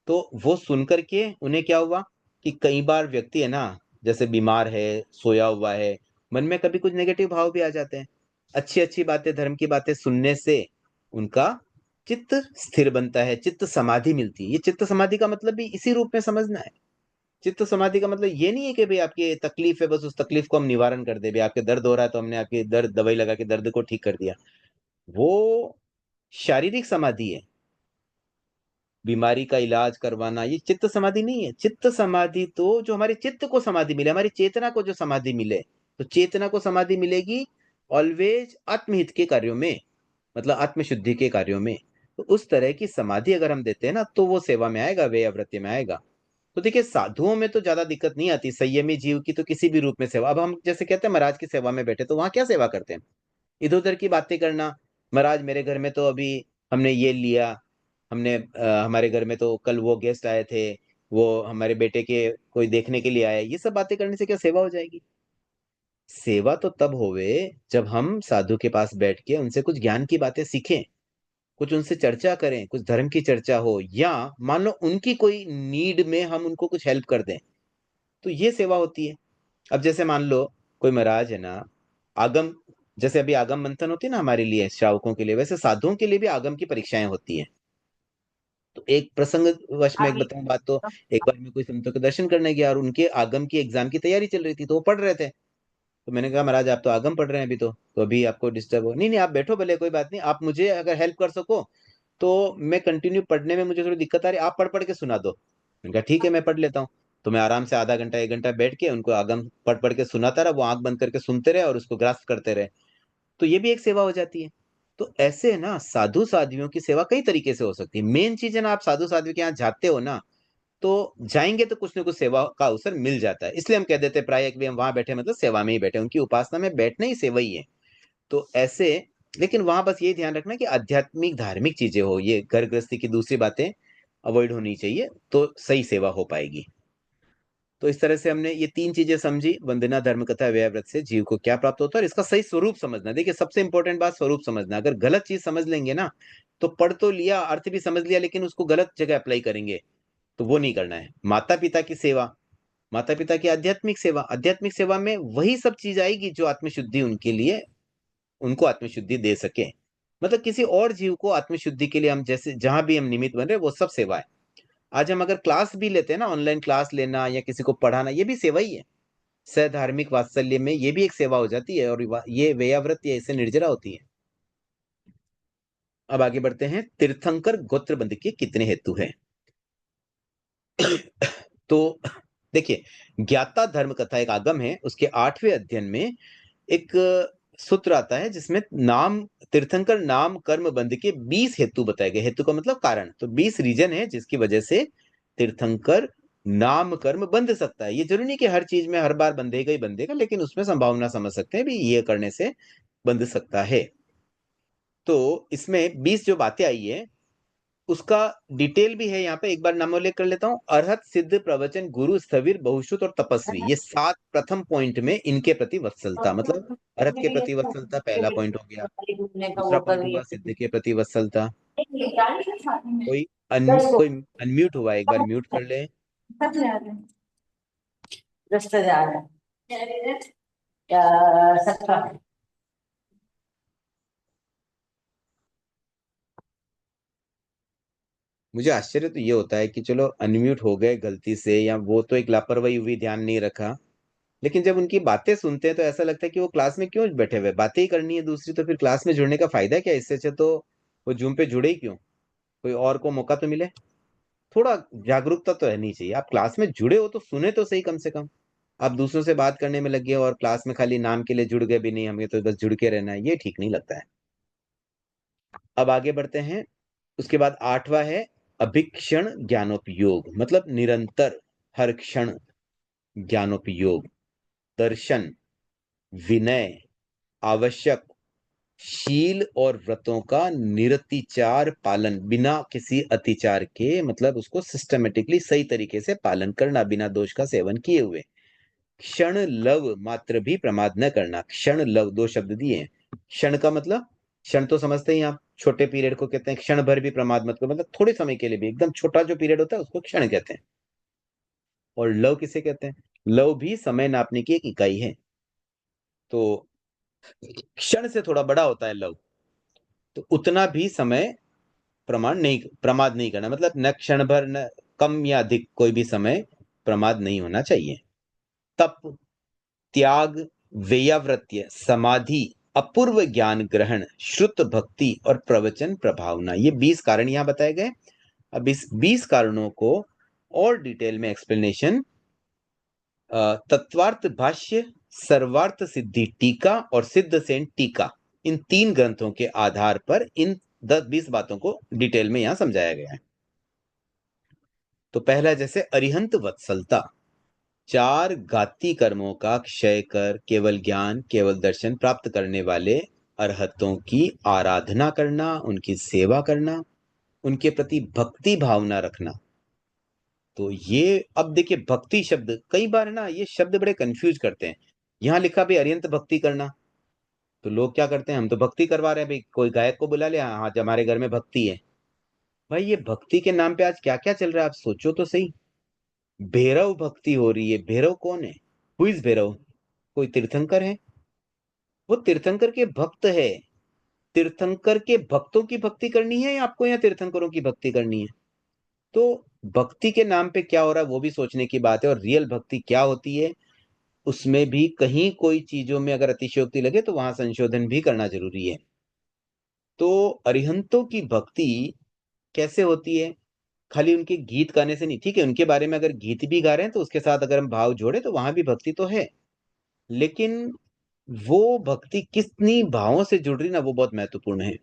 तो वो सुन करके उन्हें क्या हुआ कि कई बार व्यक्ति है ना, जैसे बीमार है, सोया हुआ है, मन में कभी कुछ नेगेटिव भाव भी आ जाते हैं। अच्छी अच्छी बातें, धर्म की बातें सुनने से उनका चित्त स्थिर बनता है, चित्त समाधि मिलती है। ये चित्त समाधि का मतलब भी इसी रूप में समझना है। चित्त समाधि का मतलब ये नहीं है कि भाई आपकी तकलीफ है बस उस तकलीफ को हम निवारण कर दे, भाई आपके दर्द हो रहा है तो हमने आपकी दर्द दवाई लगा के दर्द को ठीक कर दिया। वो शारीरिक समाधि है। बीमारी का इलाज करवाना ये चित्त समाधि नहीं है। चित्त समाधि तो जो हमारे चित्त को समाधि मिले, हमारी चेतना को जो समाधि मिले, तो चेतना को समाधि मिलेगी ऑलवेज आत्महित के कार्यों में, मतलब आत्मशुद्धि के कार्यों में। तो उस तरह की समाधि अगर हम देते हैं ना तो वो सेवा में आएगा, वे अवृत्ति में आएगा। तो देखिए साधुओं में तो ज्यादा दिक्कत नहीं आती, संयमी जीव की तो किसी भी रूप में सेवा। अब हम जैसे कहते हैं महाराज की सेवा में बैठे, तो वहां क्या सेवा करते हैं, इधर उधर की बातें करना। महाराज मेरे घर में तो अभी हमने ये लिया, हमने हमारे घर में तो कल वो गेस्ट आए थे, वो हमारे बेटे के कोई देखने के लिए आए, ये सब बातें करने से क्या सेवा हो जाएगी। सेवा तो तब होवे जब हम साधु के पास बैठ के उनसे कुछ ज्ञान की बातें सीखें, कुछ उनसे चर्चा करें, कुछ धर्म की चर्चा हो, या मान लो उनकी कोई नीड में हम उनको कुछ हेल्प कर दें, तो ये सेवा होती है। अब जैसे मान लो कोई महाराज है ना, आगम, जैसे अभी आगम मंथन होती है ना हमारे लिए श्रावकों के लिए, वैसे साधुओं के लिए भी आगम की परीक्षाएं होती हैं। तो एक प्रसंग वश में एक
अभी
बताऊं बात, तो एक बार मैं कोई संतों के दर्शन करने गया और उनके आगम की एग्जाम की तैयारी चल रही थी, तो वो पढ़ रहे थे। तो मैंने कहा महाराज आप तो आगम पढ़ रहे हैं अभी, तो अभी आपको डिस्टर्ब हो, नहीं नहीं आप बैठो भले, कोई बात नहीं, आप मुझे अगर हेल्प कर सको तो मैं कंटिन्यू पढ़ने में मुझे थोड़ी दिक्कत आ रही है, आप पढ़ पढ़ के सुना दो। मैंने कहा ठीक है मैं पढ़ लेता हूँ। तो मैं आराम से आधा घंटा 1 घंटा बैठ के उनको आगम पढ़ पढ़ के सुनाता रहा, वो आंख बंद करके सुनते रहे और उसको ग्रास्प करते रहे। तो ये भी एक सेवा हो जाती है। तो ऐसे ना साधु साध्वियों की सेवा कई तरीके से हो सकती है। मेन चीज है ना, आप साधु साध्वी के यहाँ जाते हो ना, तो जाएंगे तो कुछ ना कुछ सेवा का अवसर मिल जाता है। इसलिए हम कह देते हैं प्राय कि हम वहां बैठे मतलब सेवा में ही बैठे, उनकी उपासना में बैठना ही सेवा ही है। तो ऐसे, लेकिन वहां बस ये ध्यान रखना कि आध्यात्मिक धार्मिक चीजें हो, ये घर गृहस्थी की दूसरी बातें अवॉइड होनी चाहिए, तो सही सेवा हो पाएगी। तो इस तरह से हमने ये 3 चीजें समझी, वंदना, धर्म कथा, व्यय व्रत से जीव को क्या प्राप्त होता है और इसका सही स्वरूप समझना। देखिए सबसे इंपॉर्टेंट बात स्वरूप समझना, अगर गलत चीज समझ लेंगे ना, तो पढ़ तो लिया, अर्थ भी समझ लिया, लेकिन उसको गलत जगह अप्लाई करेंगे, तो वो नहीं करना है। माता पिता की सेवा, माता पिता की आध्यात्मिक सेवा, आध्यात्मिक सेवा में वही सब चीज आएगी जो आत्मशुद्धि उनके लिए, उनको आत्मशुद्धि दे सके। मतलब किसी और जीव को आत्मशुद्धि के लिए हम जैसे जहां भी हम निमित्त बन रहे हैं वो सब सेवा है। आज हम अगर क्लास भी लेते हैं ना, ऑनलाइन क्लास लेना या किसी को पढ़ाना, ये भी सेवा ही है। सधार्मिक वात्सल्य में ये भी एक सेवा हो जाती है, और ये व्ययाव्रत या इससे निर्जरा होती है। अब आगे बढ़ते हैं, तीर्थंकर गोत्र बंध के कितने हेतु हैं। तो देखिए, ज्ञाता धर्म कथा एक आगम है, उसके 8वें अध्ययन में एक सूत्र आता है जिसमें नाम, तीर्थंकर नाम कर्म बंध के 20 हेतु बताए गए। हेतु का मतलब कारण, तो 20 रीजन है जिसकी वजह से तीर्थंकर नाम कर्म बंध सकता है। ये जरूरी नहीं कि हर चीज में हर बार बंधेगा ही बंधेगा, लेकिन उसमें संभावना समझ सकते हैं भी ये करने से बंध सकता है। तो इसमें 20 जो बातें आई है उसका डिटेल भी है यहाँ पे, एक बार नामोल्लेख कर लेता हूँ। अरहत, सिद्ध, प्रवचन, गुरु, स्थविर, बहुश्रुत और तपस्वी, ये 7 प्रथम पॉइंट में इनके प्रति वत्सलता, मतलब अरहत के प्रति वत्सलता पहला पॉइंट हो गया।
घूमने का
दूसरा
वो कर
पॉइंट
रही
हुआ
है।
सिद्ध के प्रति वत्सलता। कोई
दस को
कोई अनम्यूट हुआ, एक बार म्यूट कर ले।
सब जा रहे हैं, रास्ते जा रहे हैं क्या सबका।
मुझे आश्चर्य तो ये होता है कि चलो अनम्यूट हो गए गलती से, या वो तो एक लापरवाही हुई, ध्यान नहीं रखा, लेकिन जब उनकी बातें सुनते हैं तो ऐसा लगता है कि वो क्लास में क्यों बैठे हुए, बातें ही करनी है दूसरी, तो फिर क्लास में जुड़ने का फायदा क्या है? इससे अच्छा तो वो जूम पे जुड़े ही क्यों, कोई और को मौका तो मिले। थोड़ा जागरूकता तो रहनी चाहिए, आप क्लास में जुड़े हो तो सुने तो सही कम से कम। आप दूसरों से बात करने में लगे हो और क्लास में खाली नाम के लिए जुड़ गए भी नहीं, हमें तो बस जुड़ के रहना है, ये ठीक नहीं लगता है। अब आगे बढ़ते हैं। उसके बाद 8वां है अभिक्षण ज्ञानोपयोग, मतलब निरंतर, हर क्षण ज्ञानोपयोग। दर्शन, विनय, आवश्यक, शील और व्रतों का निरतिचार पालन, बिना किसी अतिचार के, मतलब उसको सिस्टमेटिकली सही तरीके से पालन करना, बिना दोष का सेवन किए हुए। क्षण लव मात्र भी प्रमाद न करना, क्षण लव 2 शब्द दिए हैं। क्षण का मतलब, क्षण तो समझते ही आप, छोटे पीरियड को कहते हैं। क्षण भर भी प्रमाद मत करो, मतलब थोड़े समय के लिए भी, एकदम छोटा जो पीरियड होता है उसको क्षण कहते हैं। और लव किसे कहते हैं? लव भी समय नापने की एक इकाई है। तो क्षण से थोड़ा बड़ा होता है लव, तो उतना भी समय प्रमाद नहीं करना, मतलब न क्षण भर, न कम या अधिक, कोई भी समय प्रमाद नहीं होना चाहिए। तप, त्याग, वेयाव्रत्य, समाधि, अपूर्व ज्ञान ग्रहण, श्रुत भक्ति और प्रवचन प्रभावना, ये 20 कारण यहां बताए गए। अब इस 20 कारणों को और डिटेल में एक्सप्लेनेशन तत्वार्थ भाष्य, सर्वार्थ सिद्धि टीका और सिद्ध सेन टीका, इन 3 ग्रंथों के आधार पर इन 10-20 बातों को डिटेल में यहां समझाया गया है। तो पहला, जैसे अरिहंत वत्सलता, 4 घाती कर्मों का क्षय कर केवल ज्ञान, केवल दर्शन प्राप्त करने वाले अरहतों की आराधना करना, उनकी सेवा करना, उनके प्रति भक्ति भावना रखना। तो ये, अब देखिए भक्ति शब्द कई बार ना ये शब्द बड़े कंफ्यूज करते हैं। यहां लिखा भी अरियंत भक्ति करना, तो लोग क्या करते हैं, हम तो भक्ति करवा रहे हैं भाई, कोई गायक को बुला लिया, हाँ आज हमारे घर में भक्ति है। भाई ये भक्ति के नाम पे आज क्या क्या चल रहा है, आप सोचो तो सही। भैरव भक्ति हो रही है, भैरव कौन है? Who is Bhairav? कोई तीर्थंकर है? वो तीर्थंकर के भक्त है। तीर्थंकर के भक्तों की भक्ति करनी है या आपको, या तीर्थंकरों की भक्ति करनी है? तो भक्ति के नाम पे क्या हो रहा है वो भी सोचने की बात है, और रियल भक्ति क्या होती है उसमें भी कहीं कोई चीजों में अगर अतिशयोक्ति लगे तो वहां संशोधन भी करना जरूरी है। तो अरिहंतों की भक्ति कैसे होती है? खाली उनके गीत गाने से नहीं, ठीक है उनके बारे में अगर गीत भी गा रहे हैं तो उसके साथ अगर हम भाव जोड़े तो वहां भी भक्ति तो है, लेकिन वो भक्ति कितनी भावों से जुड़ रही ना, वो बहुत महत्वपूर्ण है।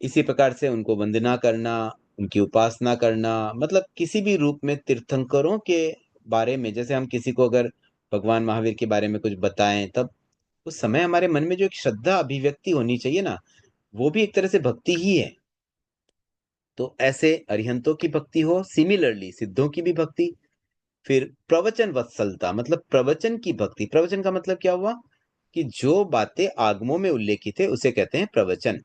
इसी प्रकार से उनको वंदना करना, उनकी उपासना करना, मतलब किसी भी रूप में तीर्थंकरों के बारे में, जैसे हम किसी को अगर भगवान महावीर के बारे में कुछ बताएं, तब उस समय हमारे मन में जो एक श्रद्धा अभिव्यक्ति होनी चाहिए ना, वो भी एक तरह से भक्ति ही है। तो ऐसे अरिहंतों की भक्ति हो, सिमिलरली सिद्धों की भी भक्ति। फिर प्रवचन वत्सलता, मतलब प्रवचन की भक्ति। प्रवचन का मतलब क्या हुआ कि जो बातें आगमों में उल्लेखित है उसे कहते हैं प्रवचन।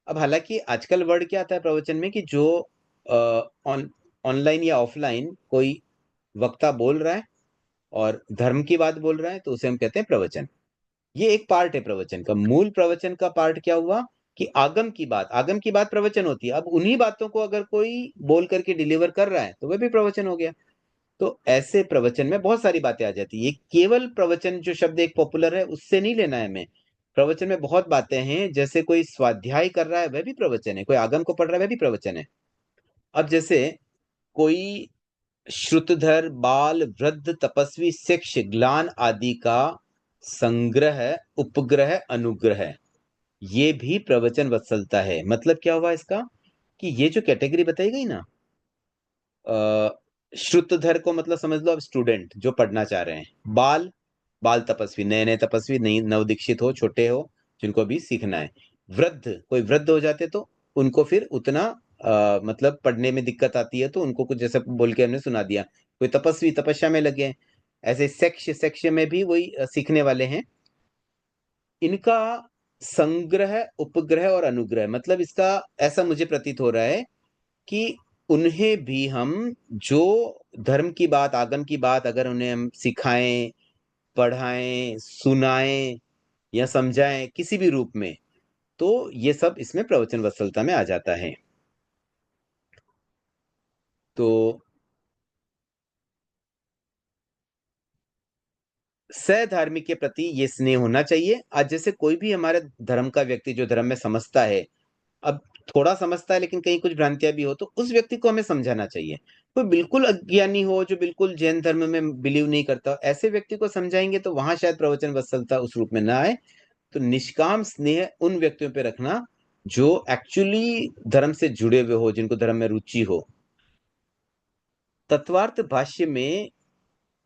अब हालांकि आजकल वर्ड क्या आता है प्रवचन में, कि जो ऑनलाइन या ऑफलाइन कोई वक्ता बोल रहा है और धर्म की बात बोल रहा है तो उसे हम कहते हैं प्रवचन। ये एक पार्ट है प्रवचन का। मूल प्रवचन का पार्ट क्या हुआ कि आगम की बात, आगम की बात प्रवचन होती है। अब उन्हीं बातों को अगर कोई बोल करके डिलीवर कर रहा है तो वह भी प्रवचन हो गया। तो ऐसे प्रवचन में बहुत सारी बातें आ जाती है। ये केवल प्रवचन जो शब्द एक पॉपुलर है उससे नहीं लेना है हमें। प्रवचन में बहुत बातें हैं, जैसे कोई स्वाध्याय कर रहा है वह भी प्रवचन है, कोई आगम को पढ़ रहा है वह भी प्रवचन है। अब जैसे कोई श्रुतधर बाल वृद्ध तपस्वी शिक्ष ग्लान आदि का संग्रह उपग्रह अनुग्रह, ये भी प्रवचन वत्सलता है। मतलब क्या हुआ इसका, कि ये जो कैटेगरी बताई गई ना, श्रुतधर को मतलब समझ लो अब स्टूडेंट जो पढ़ना चाह रहे हैं, बाल, बाल तपस्वी नए नए तपस्वी, नई नव दीक्षित हो, छोटे हो, जिनको भी सीखना है। वृद्ध, कोई वृद्ध हो जाते तो उनको फिर उतना मतलब पढ़ने में दिक्कत आती है तो उनको कुछ जैसे बोल के हमने सुना दिया। कोई तपस्वी तपस्या में लगे हैं। ऐसे सेक्ष, सेक्ष में भी वही सीखने वाले हैं। इनका संग्रह उपग्रह और अनुग्रह, मतलब इसका ऐसा मुझे प्रतीत हो रहा है कि उन्हें भी हम जो धर्म की बात, आगम की बात अगर उन्हें हम सिखाएं, पढ़ाएं, सुनाएं या समझाएं किसी भी रूप में, तो ये सब इसमें प्रवचन वत्सलता में आ जाता है। तो सधार्मिक के प्रति ये स्नेह होना चाहिए। आज जैसे कोई भी हमारे धर्म का व्यक्ति जो धर्म में समझता है, अब थोड़ा समझता है लेकिन कहीं कुछ भ्रांतियां भी हो, तो उस व्यक्ति को हमें समझाना चाहिए। कोई बिल्कुल अज्ञानी हो जो बिल्कुल जैन धर्म में बिलीव नहीं करता, ऐसे व्यक्ति को समझाएंगे तो वहां शायद प्रवचन वत्सलता उस रूप में ना आए। तो निष्काम स्नेह उन व्यक्तियों पे रखना जो एक्चुअली धर्म से जुड़े हुए हो, जिनको धर्म में रुचि हो। तत्वार्थ भाष्य में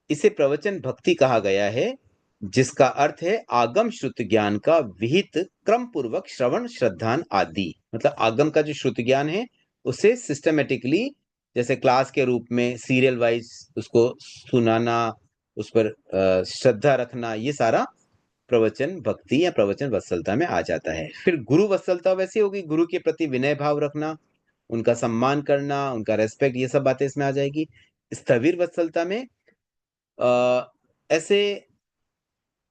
इसे प्रवचन भक्ति कहा गया है, जिसका अर्थ है आगम श्रुत ज्ञान का विहित क्रम पूर्वक श्रवण श्रद्धान आदि। मतलब आगम का जो श्रुत ज्ञान है उसे सिस्टमेटिकली, जैसे क्लास के रूप में सीरियल वाइज उसको सुनाना, उस पर श्रद्धा रखना, ये सारा प्रवचन भक्ति या प्रवचन वत्सलता में आ जाता है। फिर गुरु वत्सलता वैसी होगी, गुरु के प्रति विनय भाव रखना, उनका सम्मान करना, उनका रेस्पेक्ट, ये सब बातें इसमें आ जाएगी। स्थविर वत्सलता में ऐसे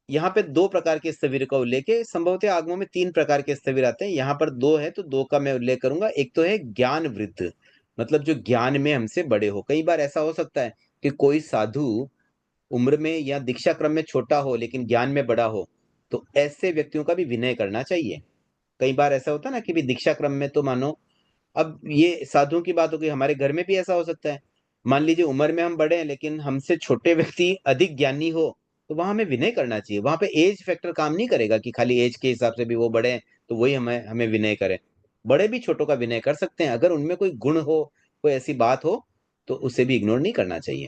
यहाँ पे दो प्रकार के स्थविर का उल्लेख है। संभवतः आगमों में तीन प्रकार के स्थविर आते हैं, यहाँ पर दो है तो दो का मैं उल्लेख करूंगा। एक तो है ज्ञान वृद्ध, मतलब जो ज्ञान में हमसे बड़े हो। कई बार ऐसा हो सकता है कि कोई साधु उम्र में या दीक्षा क्रम में छोटा हो लेकिन ज्ञान में बड़ा हो, तो ऐसे व्यक्तियों का भी विनय करना चाहिए। कई बार ऐसा होता है ना कि भी दीक्षा क्रम में तो मानो, अब ये साधुओं की बात हो गई, हमारे घर में भी ऐसा हो सकता है। मान लीजिए उम्र में हम बड़े हैं लेकिन हमसे छोटे व्यक्ति अधिक ज्ञानी हो, तो वहां हमें विनय करना चाहिए। वहां पे एज फैक्टर काम नहीं करेगा कि खाली एज के हिसाब से भी वो बड़े हैं तो वही हमें हमें विनय करें। बड़े भी छोटों का विनय कर सकते हैं, अगर उनमें कोई गुण हो, कोई ऐसी बात हो, तो उसे भी इग्नोर नहीं करना चाहिए।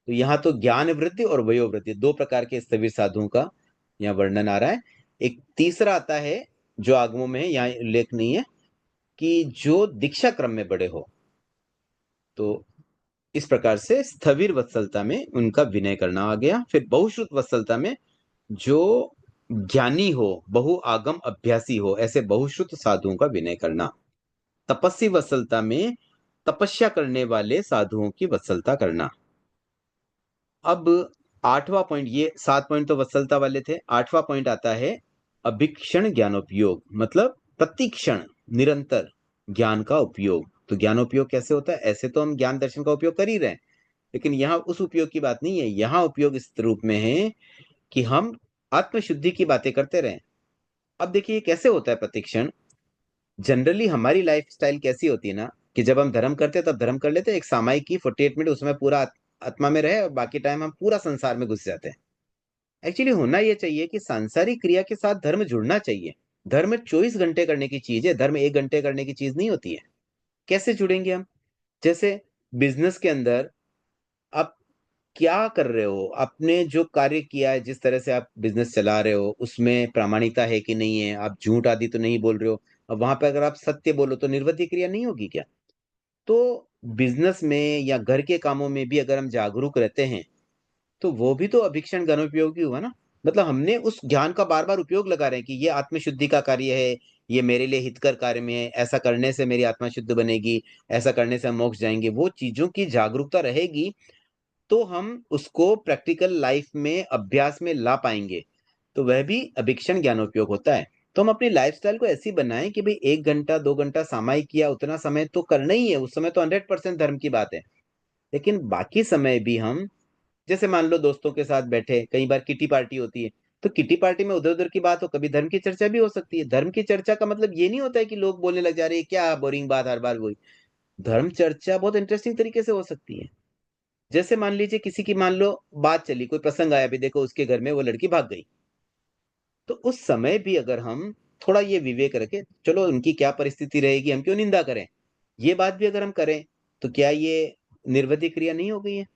तो यहाँ तो ज्ञान वृद्धि और वयोवृद्धि दो प्रकार के स्थविर साधुओं का यहाँ वर्णन आ रहा है। एक तीसरा आता है जो आगमों में है, यहाँ उल्लेख नहीं है, कि जो दीक्षा क्रम में बड़े हो। तो इस प्रकार से स्थविर वत्सलता में उनका विनय करना आ गया। फिर बहुश्रुत वत्सलता में जो ज्ञानी हो, बहु आगम अभ्यासी हो, ऐसे बहुश्रुत साधुओं का विनय करना। तपस्वी वत्सलता में तपस्या करने वाले साधुओं की वत्सलता करना। अब 8वां पॉइंट, ये 7 पॉइंट तो वत्सलता वाले थे, 8वां पॉइंट आता है अभिक्षण ज्ञानोपयोग, मतलब प्रतिक्षण निरंतर ज्ञान का उपयोग। तो ज्ञानोपयोग कैसे होता है? ऐसे तो हम ज्ञान दर्शन का उपयोग कर ही रहे हैं, लेकिन यहाँ उस उपयोग की बात नहीं है। यहाँ उपयोग इस रूप में है कि हम आत्मशुद्धि की बातें करते रहें। अब देखिए कैसे होता है प्रतिक्षण। जनरली हमारी लाइफ स्टाइल कैसी होती है ना, कि जब हम धर्म करते हैं तब धर्म कर लेते हैं, एक सामायिक की 48 मिनट उसमें पूरा आत्मा में रहे और बाकी टाइम हम पूरा संसार में घुस जाते हैं। एक्चुअली होना यह चाहिए कि सांसारिक क्रिया के साथ धर्म जुड़ना चाहिए। धर्म 24 घंटे करने की चीज है, धर्म 1 घंटे करने की चीज नहीं होती है। कैसे जुड़ेंगे हम? जैसे बिजनेस के अंदर आप क्या कर रहे हो, आपने जो कार्य किया है, जिस तरह से आप बिजनेस चला रहे हो उसमें प्रामाणिकता है कि नहीं है, आप झूठ आदि तो नहीं बोल रहे हो। अब वहां पर अगर आप सत्य बोलो तो निर्वृत्ति क्रिया नहीं होगी क्या? तो बिजनेस में या घर के कामों में भी अगर हम जागरूक रहते हैं तो वो भी तो अभिक्षण ज्ञानोपयोगी हुआ ना। मतलब हमने उस ज्ञान का बार बार उपयोग लगा रहे हैं कि ये आत्मशुद्धि का कार्य है, ये मेरे लिए हितकर कार्य में है, ऐसा करने से मेरी आत्मा शुद्ध बनेगी, ऐसा करने से हम मोक्ष जाएंगे, वो चीजों की जागरूकता रहेगी तो हम उसको प्रैक्टिकल लाइफ में अभ्यास में ला पाएंगे। तो वह भी अभिक्षण ज्ञानोपयोग होता है। तो हम अपनी लाइफस्टाइल को ऐसी बनाएं कि भाई 1 घंटा 2 घंटा सामायिक किया, उतना समय तो करना ही है, उस समय तो 100% धर्म की बात है। लेकिन बाकी समय भी हम, जैसे मान लो दोस्तों के साथ बैठे, कई बार किटी पार्टी होती है, तो किटी पार्टी में उधर उधर की बात हो, कभी धर्म की चर्चा भी हो सकती है। धर्म की चर्चा का मतलब ये नहीं होता है कि लोग बोलने लग जा रहे हैं क्या बोरिंग बात हर बार वही। धर्म चर्चा बहुत इंटरेस्टिंग तरीके से हो सकती है। जैसे मान लीजिए किसी की, मान लो बात चली, कोई प्रसंग आया, भी देखो उसके घर में वो लड़की भाग गई, तो उस समय भी अगर हम थोड़ा ये विवेक रखें, चलो उनकी क्या परिस्थिति रहेगी, हम क्यों निंदा करें, ये बात भी अगर हम करें, तो क्या ये निर्वृत्ति क्रिया नहीं हो गई है?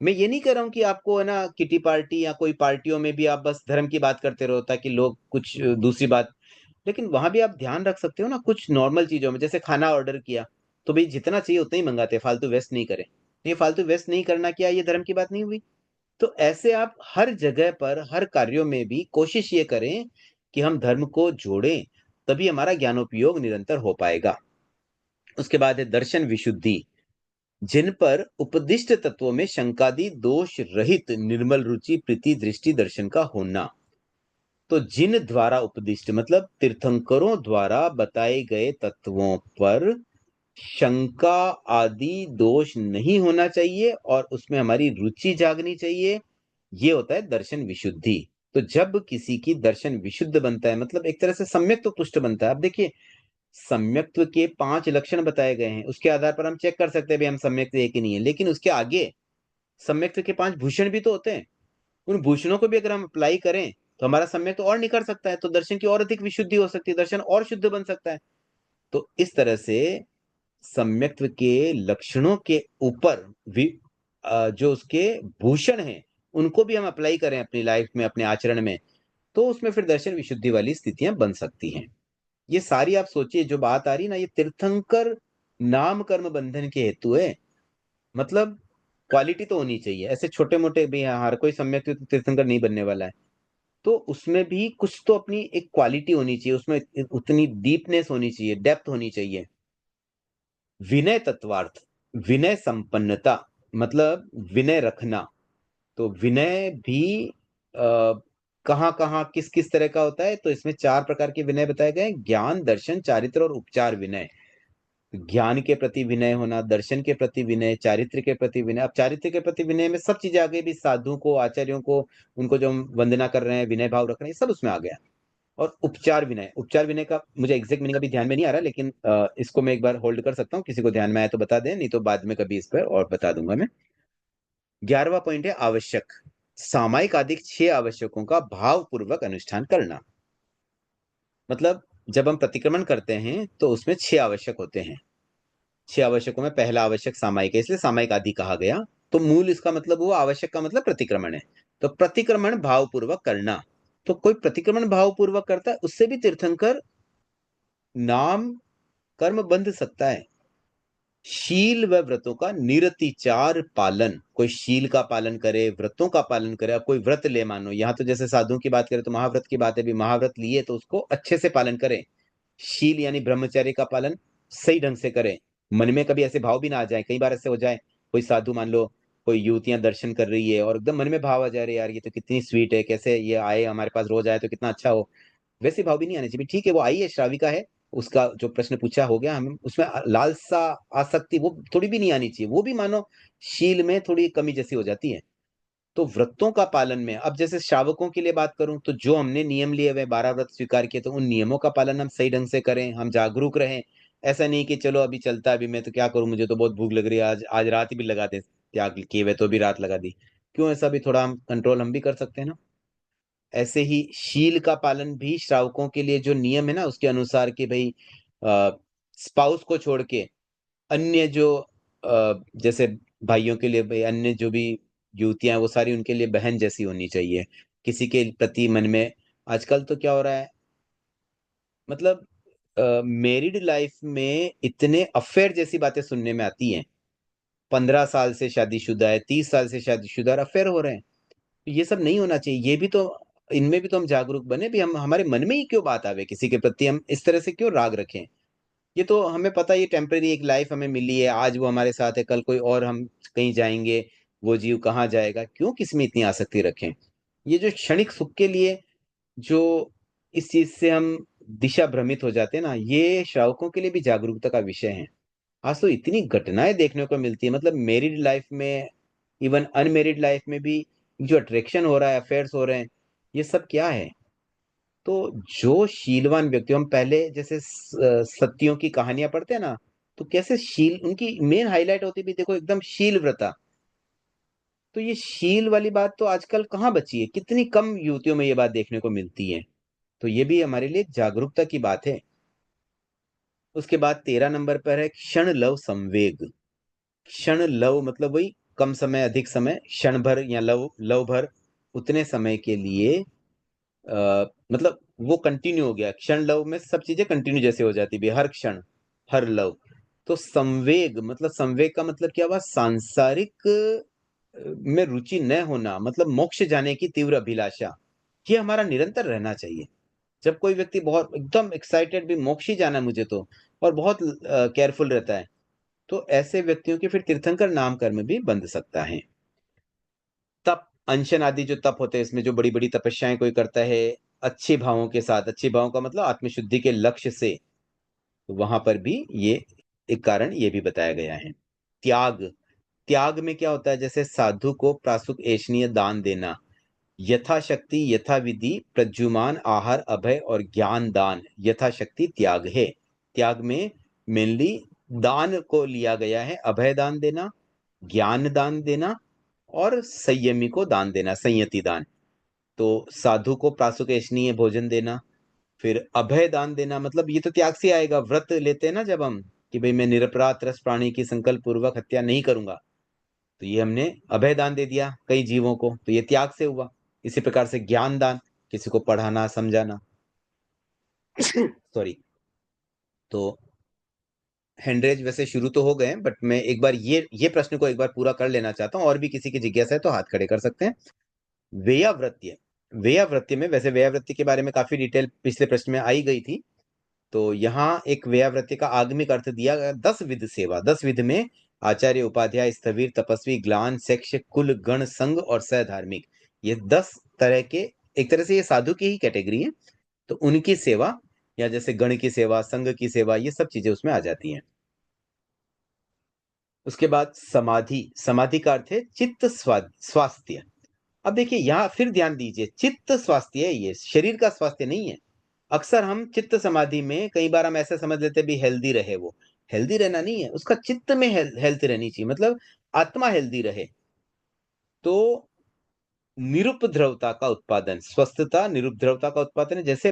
मैं ये नहीं कह रहा हूं कि आपको है ना किटी पार्टी या कोई पार्टियों में भी आप बस धर्म की बात करते रहो ताकि लोग कुछ दूसरी बात, लेकिन वहां भी आप ध्यान रख सकते हो ना कुछ नॉर्मल चीजों में। जैसे खाना ऑर्डर किया, तो भाई जितना चाहिए उतना ही मंगाते, फालतू वेस्ट नहीं करें। ये फालतू वेस्ट नहीं करना, क्या ये धर्म की बात नहीं हुई? तो ऐसे आप हर जगह पर हर कार्यों में भी कोशिश ये करें कि हम धर्म को जोड़ें, तभी हमारा ज्ञानोपयोग निरंतर हो पाएगा। उसके बाद है दर्शन विशुद्धि, जिन पर उपदिष्ट तत्वों में शंकादि दोष रहित निर्मल रुचि प्रीति दृष्टि दर्शन का होना। तो जिन द्वारा उपदिष्ट मतलब तीर्थंकरों द्वारा बताए गए तत्वों पर शंका आदि दोष नहीं होना चाहिए और उसमें हमारी रुचि जागनी चाहिए, ये होता है दर्शन विशुद्धि। तो जब किसी की दर्शन विशुद्ध बनता है, मतलब एक तरह से सम्यक तो पुष्ट बनता है। अब देखिए सम्यक्त्व के 5 लक्षण बताए गए हैं, उसके आधार पर हम चेक कर सकते हैं भी हम सम्यक है कि नहीं है, लेकिन उसके आगे सम्यक्त्व के 5 भूषण भी तो होते हैं। उन भूषणों को भी अगर हम अप्लाई करें तो हमारा सम्यक तो और निखर सकता है, तो दर्शन की और अधिक विशुद्धि हो सकती है, दर्शन और शुद्ध बन सकता है। तो इस तरह से सम्यक्त्व के लक्षणों के ऊपर भी जो उसके भूषण हैं उनको भी हम अप्लाई करें अपनी लाइफ में, अपने आचरण में, तो उसमें फिर दर्शन विशुद्धि वाली स्थितियां बन सकती हैं। ये सारी आप सोचिए जो बात आ रही ना, ये तीर्थंकर नाम कर्म बंधन के हेतु है। मतलब क्वालिटी तो होनी चाहिए, ऐसे छोटे मोटे भी हर कोई सम्यक तीर्थंकर नहीं बनने वाला है। तो उसमें भी कुछ तो अपनी एक क्वालिटी होनी चाहिए, उसमें उतनी डीपनेस होनी चाहिए, डेप्थ होनी चाहिए। विनय तत्वार्थ, विनय संपन्नता, मतलब विनय रखना। तो विनय भी कहाँ कहाँ किस किस तरह का होता है, तो इसमें 4 प्रकार के विनय बताए गए हैं: ज्ञान दर्शन चारित्र और उपचार विनय। ज्ञान के प्रति विनय होना, दर्शन के प्रति विनय, चारित्र के प्रति विनय। अब चारित्र के प्रति विनय में सब चीजें आ गई भी, साधु को, आचार्यों को, उनको जो हम वंदना कर रहे हैं, विनय भाव रख रहे हैं, सब उसमें आ गया। और उपचार विनय, उपचार विनय का मुझे एग्जैक्ट मीनिंग अभी ध्यान में नहीं आ रहा, लेकिन इसको मैं एक बार होल्ड कर सकता हूँ, किसी को ध्यान में आया तो बता दें, नहीं तो बाद में कभी इस पर और बता दूंगा मैं। 11वां पॉइंट है आवश्यक, सामायिक आदि 6 आवश्यकों का भाव पूर्वक अनुष्ठान करना। मतलब जब हम प्रतिक्रमण करते हैं तो उसमें 6 आवश्यक होते हैं। 6 आवश्यकों में पहला आवश्यक सामायिक है, इसलिए सामायिक आदि कहा गया। तो मूल इसका मतलब हुआ, आवश्यक का मतलब प्रतिक्रमण है। तो प्रतिक्रमण भावपूर्वक करना। तो कोई प्रतिक्रमण भावपूर्वक करता है उससे भी तीर्थंकर नाम कर्म बंध सकता है। शील व व्रतों का निरतिचार पालन, कोई शील का पालन करे, व्रतों का पालन करे। अब कोई व्रत ले, मानो यहाँ तो जैसे साधुओं की बात करें तो महाव्रत की बात है, भी महाव्रत लिए तो उसको अच्छे से पालन करें। शील यानी ब्रह्मचर्य का पालन सही ढंग से करें, मन में कभी ऐसे भाव भी ना आ जाए। कई बार ऐसे हो जाए, कोई साधु मान लो कोई युवतियां दर्शन कर रही है और एकदम मन में भाव आ जा रहे यार ये तो कितनी स्वीट है, कैसे ये आए हमारे पास, रोज आए तो कितना अच्छा हो, वैसे भाव भी नहीं आने चाहिए। ठीक है वो आई है, श्राविका है, उसका जो प्रश्न पूछा हो गया, हमें उसमें लालसा, आसक्ति वो थोड़ी भी नहीं आनी चाहिए, वो भी मानो शील में थोड़ी कमी जैसी हो जाती है। तो व्रतों का पालन में, अब जैसे श्रावकों के लिए बात करूं तो जो हमने नियम लिए हुए 12 व्रत स्वीकार किए, तो उन नियमों का पालन हम सही ढंग से करें, हम जागरूक रहें। ऐसा नहीं कि चलो अभी चलता है, अभी मैं तो क्या करूं, मुझे तो बहुत भूख लग रही है, आज आज रात ही भी लगा दे, त्याग किए हुए तो भी रात लगा दी, क्यों? ऐसा भी थोड़ा हम कंट्रोल हम भी कर सकते हैं ना। ऐसे ही शील का पालन भी श्रावकों के लिए जो नियम है ना उसके अनुसार कि भाई स्पाउस को छोड़ के अन्य जो जैसे भाइयों के लिए भाई अन्य जो भी युवतियां हैं वो सारी उनके लिए बहन जैसी होनी चाहिए। किसी के प्रति मन में, आजकल तो क्या हो रहा है, मतलब मैरिड लाइफ में इतने अफेयर जैसी बातें सुनने में आती हैं। 15 साल से शादीशुदा है, 30 साल से शादीशुदा और अफेयर हो रहे हैं। ये सब नहीं होना चाहिए। ये भी तो, इनमें भी तो हम जागरूक बने भी, हम हमारे मन में ही क्यों बात आवे किसी के प्रति, हम इस तरह से क्यों राग रखें। ये तो हमें पता है ये टेम्परेरी एक लाइफ हमें मिली है, आज वो हमारे साथ है, कल कोई और हम कहीं जाएंगे, वो जीव कहाँ जाएगा, क्यों किसमें इतनी आसक्ति रखें। ये जो क्षणिक सुख के लिए जो इस चीज से हम दिशा भ्रमित हो जाते हैं ना, ये श्रावकों के लिए भी जागरूकता का विषय है। आज तो इतनी घटनाएं देखने को मिलती है, मतलब मैरिड लाइफ में, इवन अनमेरिड लाइफ में भी जो अट्रैक्शन हो रहा है, अफेयर्स हो रहे हैं, ये सब क्या है। तो जो शीलवान व्यक्ति, हम पहले जैसे सतियों की कहानियां पढ़ते हैं ना, तो कैसे शील उनकी मेन हाईलाइट होती भी, देखो एकदम शील व्रता। तो ये शील वाली बात तो आजकल कहाँ बची है, कितनी कम युवतियों में ये बात देखने को मिलती है। तो ये भी हमारे लिए एक जागरूकता की बात है। उसके बाद 13 नंबर पर है क्षण लव संवेग। क्षण लव मतलब वही कम समय अधिक समय, क्षण भर या लव लव भर, उतने समय के लिए मतलब वो कंटिन्यू हो गया। क्षण लव में सब चीजें कंटिन्यू जैसे हो जाती भी, हर क्षण, हर लव। तो संवेग मतलब, संवेग का मतलब क्या हुआ, सांसारिक में रुचि न होना, मतलब मोक्ष जाने की तीव्र अभिलाषा, ये हमारा निरंतर रहना चाहिए। जब कोई व्यक्ति बहुत एकदम एक्साइटेड भी, मोक्ष ही जाना है मुझे तो, और बहुत केयरफुल रहता है, तो ऐसे व्यक्तियों के फिर तीर्थंकर नाम कर्म भी बंध सकता है। तप, अनशन आदि जो तप होते हैं, इसमें जो बड़ी बड़ी तपस्याएं कोई करता है अच्छे भावों के साथ, अच्छे भावों का मतलब आत्मशुद्धि के लक्ष्य से, तो वहां पर भी ये एक कारण ये भी बताया गया है। त्याग, त्याग में क्या होता है, जैसे साधु को प्रासुक ऐशनीय दान देना, यथाशक्ति यथाविधि प्रज्युमान आहार अभय और ज्ञान दान, यथाशक्ति त्याग है। त्याग में मेनली दान को लिया गया है, अभय दान देना, ज्ञान दान देना, और संयमी को दान देना, संयति दान। तो साधु को प्रासुकेशनीय भोजन देना, फिर अभय दान देना, मतलब ये तो त्याग से आएगा, व्रत लेते हैं ना जब हम, कि भाई मैं निरपराध रस प्राणी की संकल्प पूर्वक हत्या नहीं करूंगा, तो ये हमने अभय दान दे दिया कई जीवों को, तो ये त्याग से हुआ। इसी प्रकार से ज्ञान दान, किसी को पढ़ाना समझाना। सॉरी। तो हैंडरेज वैसे शुरू तो हो गए हैं, बट मैं एक बार ये प्रश्न को एक बार पूरा कर लेना चाहता हूँ, और भी किसी की जिज्ञासा है तो हाथ खड़े कर सकते हैं। व्ययावृत्य, व्ययावृत्य में, वैसे व्ययावृत्ति के बारे में काफी डिटेल पिछले प्रश्न में आई गई थी, तो यहाँ एक व्ययावृत्ति का आगमिक अर्थ दिया गया, 10 विध सेवा। 10 विध में आचार्य, उपाध्याय, स्थविर, तपस्वी, ग्लान, शिक्ष, कुल, गण, संघ और सधार्मिक, ये 10 तरह के, एक तरह से ये साधु की ही कैटेगरी है, तो उनकी सेवा, या जैसे गण की सेवा, संघ की सेवा, ये सब चीजें उसमें आ जाती हैं। उसके बाद समाधि, समाधि का अर्थ है चित्त स्वास्थ्य। अब देखिए यहाँ फिर ध्यान दीजिए, चित्त स्वास्थ्य है, ये शरीर का स्वास्थ्य नहीं है। अक्सर हम चित्त समाधि में कई बार हम ऐसे समझ लेते भी हेल्दी रहे, वो हेल्दी रहना नहीं है, उसका चित्त में हेल्थ रहनी चाहिए, मतलब आत्मा हेल्दी रहे। तो निरुपद्रवता का उत्पादन, स्वस्थता निरुपद्रवता का उत्पादन है। जैसे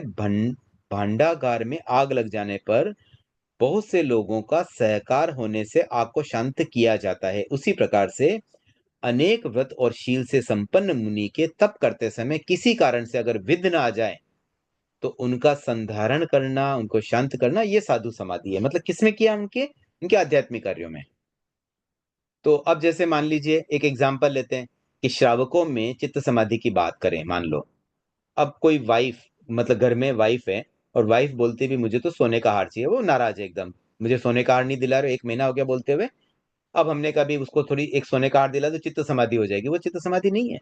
भांडागार में आग लग जाने पर बहुत से लोगों का सहकार होने से आग को शांत किया जाता है, उसी प्रकार से अनेक व्रत और शील से संपन्न मुनि के तप करते समय किसी कारण से अगर विघ्न आ जाए, तो उनका संधारण करना, उनको शांत करना, ये साधु समाधि है। मतलब किसमें किया, उनके उनके आध्यात्मिक कार्यों में। तो अब जैसे मान लीजिए एक एग्जाम्पल लेते हैं, कि श्रावकों में चित्त समाधि की बात करें, मान लो अब कोई वाइफ, मतलब घर में वाइफ है, और वाइफ बोलती भी मुझे तो सोने का हार चाहिए, वो नाराज है एकदम, मुझे सोने का हार नहीं दिला रहे, 1 महीना हो गया बोलते हुए, अब हमने कभी उसको थोड़ी एक सोने का हार दिला तो चित्त समाधि हो जाएगी, वो चित्त समाधि नहीं है।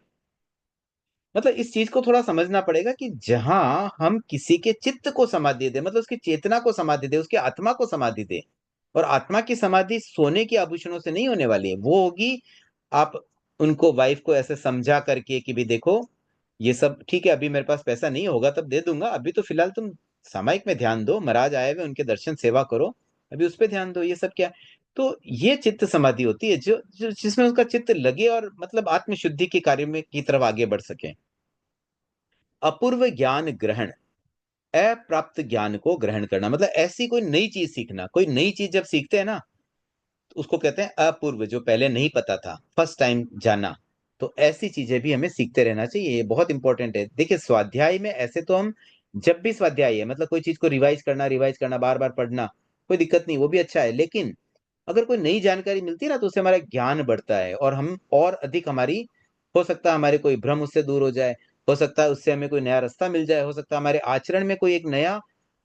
मतलब इस चीज को थोड़ा समझना पड़ेगा कि जहां हम किसी के चित्त को समाधि दे, मतलब उसकी चेतना को समाधि दे, उसकी आत्मा को समाधि दे। और आत्मा की समाधि सोने के आभूषणों से नहीं होने वाली है, वो होगी आप उनको, वाइफ को ऐसे समझा करके कि भी देखो ये सब ठीक है, अभी मेरे पास पैसा नहीं होगा तब दे दूंगा, अभी तो फिलहाल तुम सामायिक में ध्यान दो, महाराज आए हुए उनके दर्शन सेवा करो, अभी उस पर ध्यान दो, ये सब क्या। तो ये चित्त समाधि होती है जो जिसमें उसका चित्त लगे और मतलब आत्मशुद्धि के कार्य में की तरफ आगे बढ़ सके। अपूर्व ज्ञान ग्रहण, अप्राप्त ज्ञान को ग्रहण करना, मतलब ऐसी कोई नई चीज सीखना। कोई नई चीज जब सीखते हैं ना, तो उसको कहते हैं अपूर्व, जो पहले नहीं पता था, फर्स्ट टाइम जाना। तो ऐसी चीजें भी हमें सीखते रहना चाहिए, ये बहुत इंपॉर्टेंट है। देखिए स्वाध्याय में ऐसे तो हम, जब भी स्वाध्याय है मतलब कोई चीज को रिवाइज करना, बार बार पढ़ना, कोई दिक्कत नहीं, वो भी अच्छा है। लेकिन अगर कोई नई जानकारी मिलती है ना, तो उससे हमारा ज्ञान बढ़ता है और हम और अधिक हमारी, हो सकता है हमारे कोई भ्रम उससे दूर हो जाए, हो सकता है उससे हमें कोई नया रास्ता मिल जाए, हो सकता है हमारे आचरण में कोई एक नया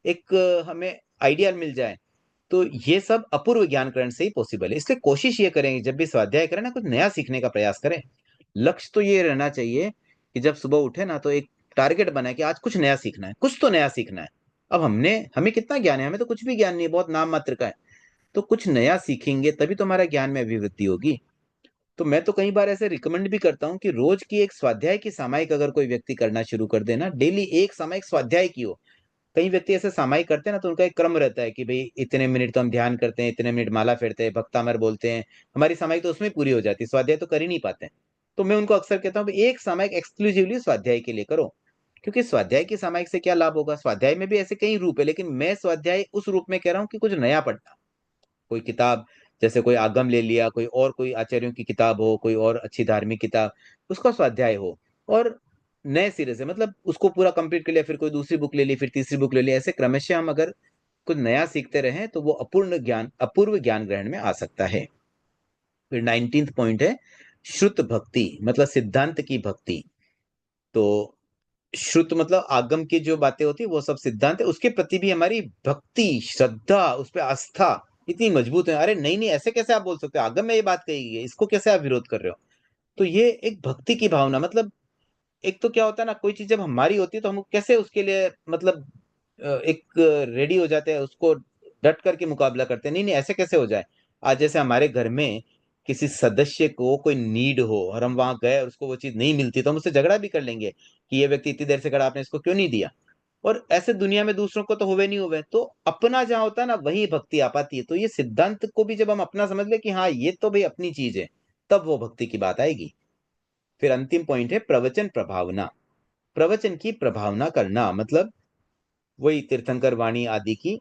एक हमें आइडिया मिल जाए। तो ये सब अपूर्व ज्ञान ग्रहण से ही पॉसिबल है। इसलिए कोशिश ये करेंगे जब भी स्वाध्याय करें ना, कुछ नया सीखने का प्रयास करें। लक्ष्य तो ये रहना चाहिए कि जब सुबह उठे ना, तो एक टारगेट बनाए कि आज कुछ नया सीखना है, कुछ तो नया सीखना है। अब हमें कितना ज्ञान है, हमें तो कुछ भी ज्ञान नहीं है, बहुत नाम मात्र का है। तो कुछ नया सीखेंगे तभी तो हमारा ज्ञान में अभिवृद्धि होगी। तो मैं तो कई बार ऐसे रिकमेंड भी करता हूँ कि रोज की एक स्वाध्याय की सामायिक अगर कोई व्यक्ति करना शुरू कर देना, डेली एक सामायिक स्वाध्याय की हो। कई व्यक्ति ऐसे सामायिक करते हैं ना, तो उनका एक क्रम रहता है कि भाई इतने मिनट तो हम ध्यान करते हैं, इतने मिनट माला फेरते हैं, भक्तामर बोलते हैं, हमारी सामायिक तो उसमें पूरी हो जाती है, स्वाध्याय तो कर ही नहीं पाते हैं। तो मैं उनको अक्सर कहता हूँ भाई एक सामायिक एक्सक्लूसिवली स्वाध्याय के लिए करो। क्योंकि स्वाध्याय की सामायिक से क्या लाभ होगा, स्वाध्याय में भी ऐसे कई रूप है, लेकिन मैं स्वाध्याय उस रूप में कह रहा हूँ कि कुछ नया पढ़ना। कोई किताब, जैसे कोई आगम ले लिया, कोई और कोई आचार्यों की किताब हो, कोई और अच्छी धार्मिक किताब, उसका स्वाध्याय हो। और नए सिरे से मतलब उसको पूरा कंप्लीट कर लिया, फिर कोई दूसरी बुक ले ली, फिर तीसरी बुक ले ली, ऐसे क्रमशः हम अगर कुछ नया सीखते रहें तो वो अपूर्व ज्ञान ग्रहण में आ सकता है। फिर 19th पॉइंट है श्रुत भक्ति, मतलब सिद्धांत की भक्ति। तो श्रुत मतलब आगम की जो बातें होती है वो सब सिद्धांत है, उसके प्रति भी हमारी भक्ति, श्रद्धा, उस पर आस्था इतनी मजबूत है। अरे नहीं नहीं, ऐसे कैसे आप बोल सकते हो, आगम में ये बात कही गई है, इसको कैसे आप विरोध कर रहे हो। तो ये एक भक्ति की भावना, मतलब एक तो क्या होता है ना, कोई चीज जब हमारी होती है तो हम कैसे उसके लिए मतलब एक रेडी हो जाते हैं, उसको डट करके मुकाबला करते हैं। नहीं नहीं, ऐसे कैसे हो जाए। आज जैसे हमारे घर में किसी सदस्य को कोई नीड हो और हम वहां गए और उसको वो चीज नहीं मिलती, तो हम उससे झगड़ा भी कर लेंगे कि ये व्यक्ति इतनी देर से खड़ा, आपने इसको क्यों नहीं दिया। और ऐसे दुनिया में दूसरों को तो हुए नहीं हुए, तो अपना जहां होता है ना वही भक्ति आ पाती है। तो ये सिद्धांत को भी जब हम अपना समझ ले कि हाँ ये तो भाई अपनी चीज है, तब वो भक्ति की बात आएगी। फिर अंतिम पॉइंट है प्रवचन प्रभावना। प्रवचन की प्रभावना करना मतलब वही तीर्थंकर वाणी आदि की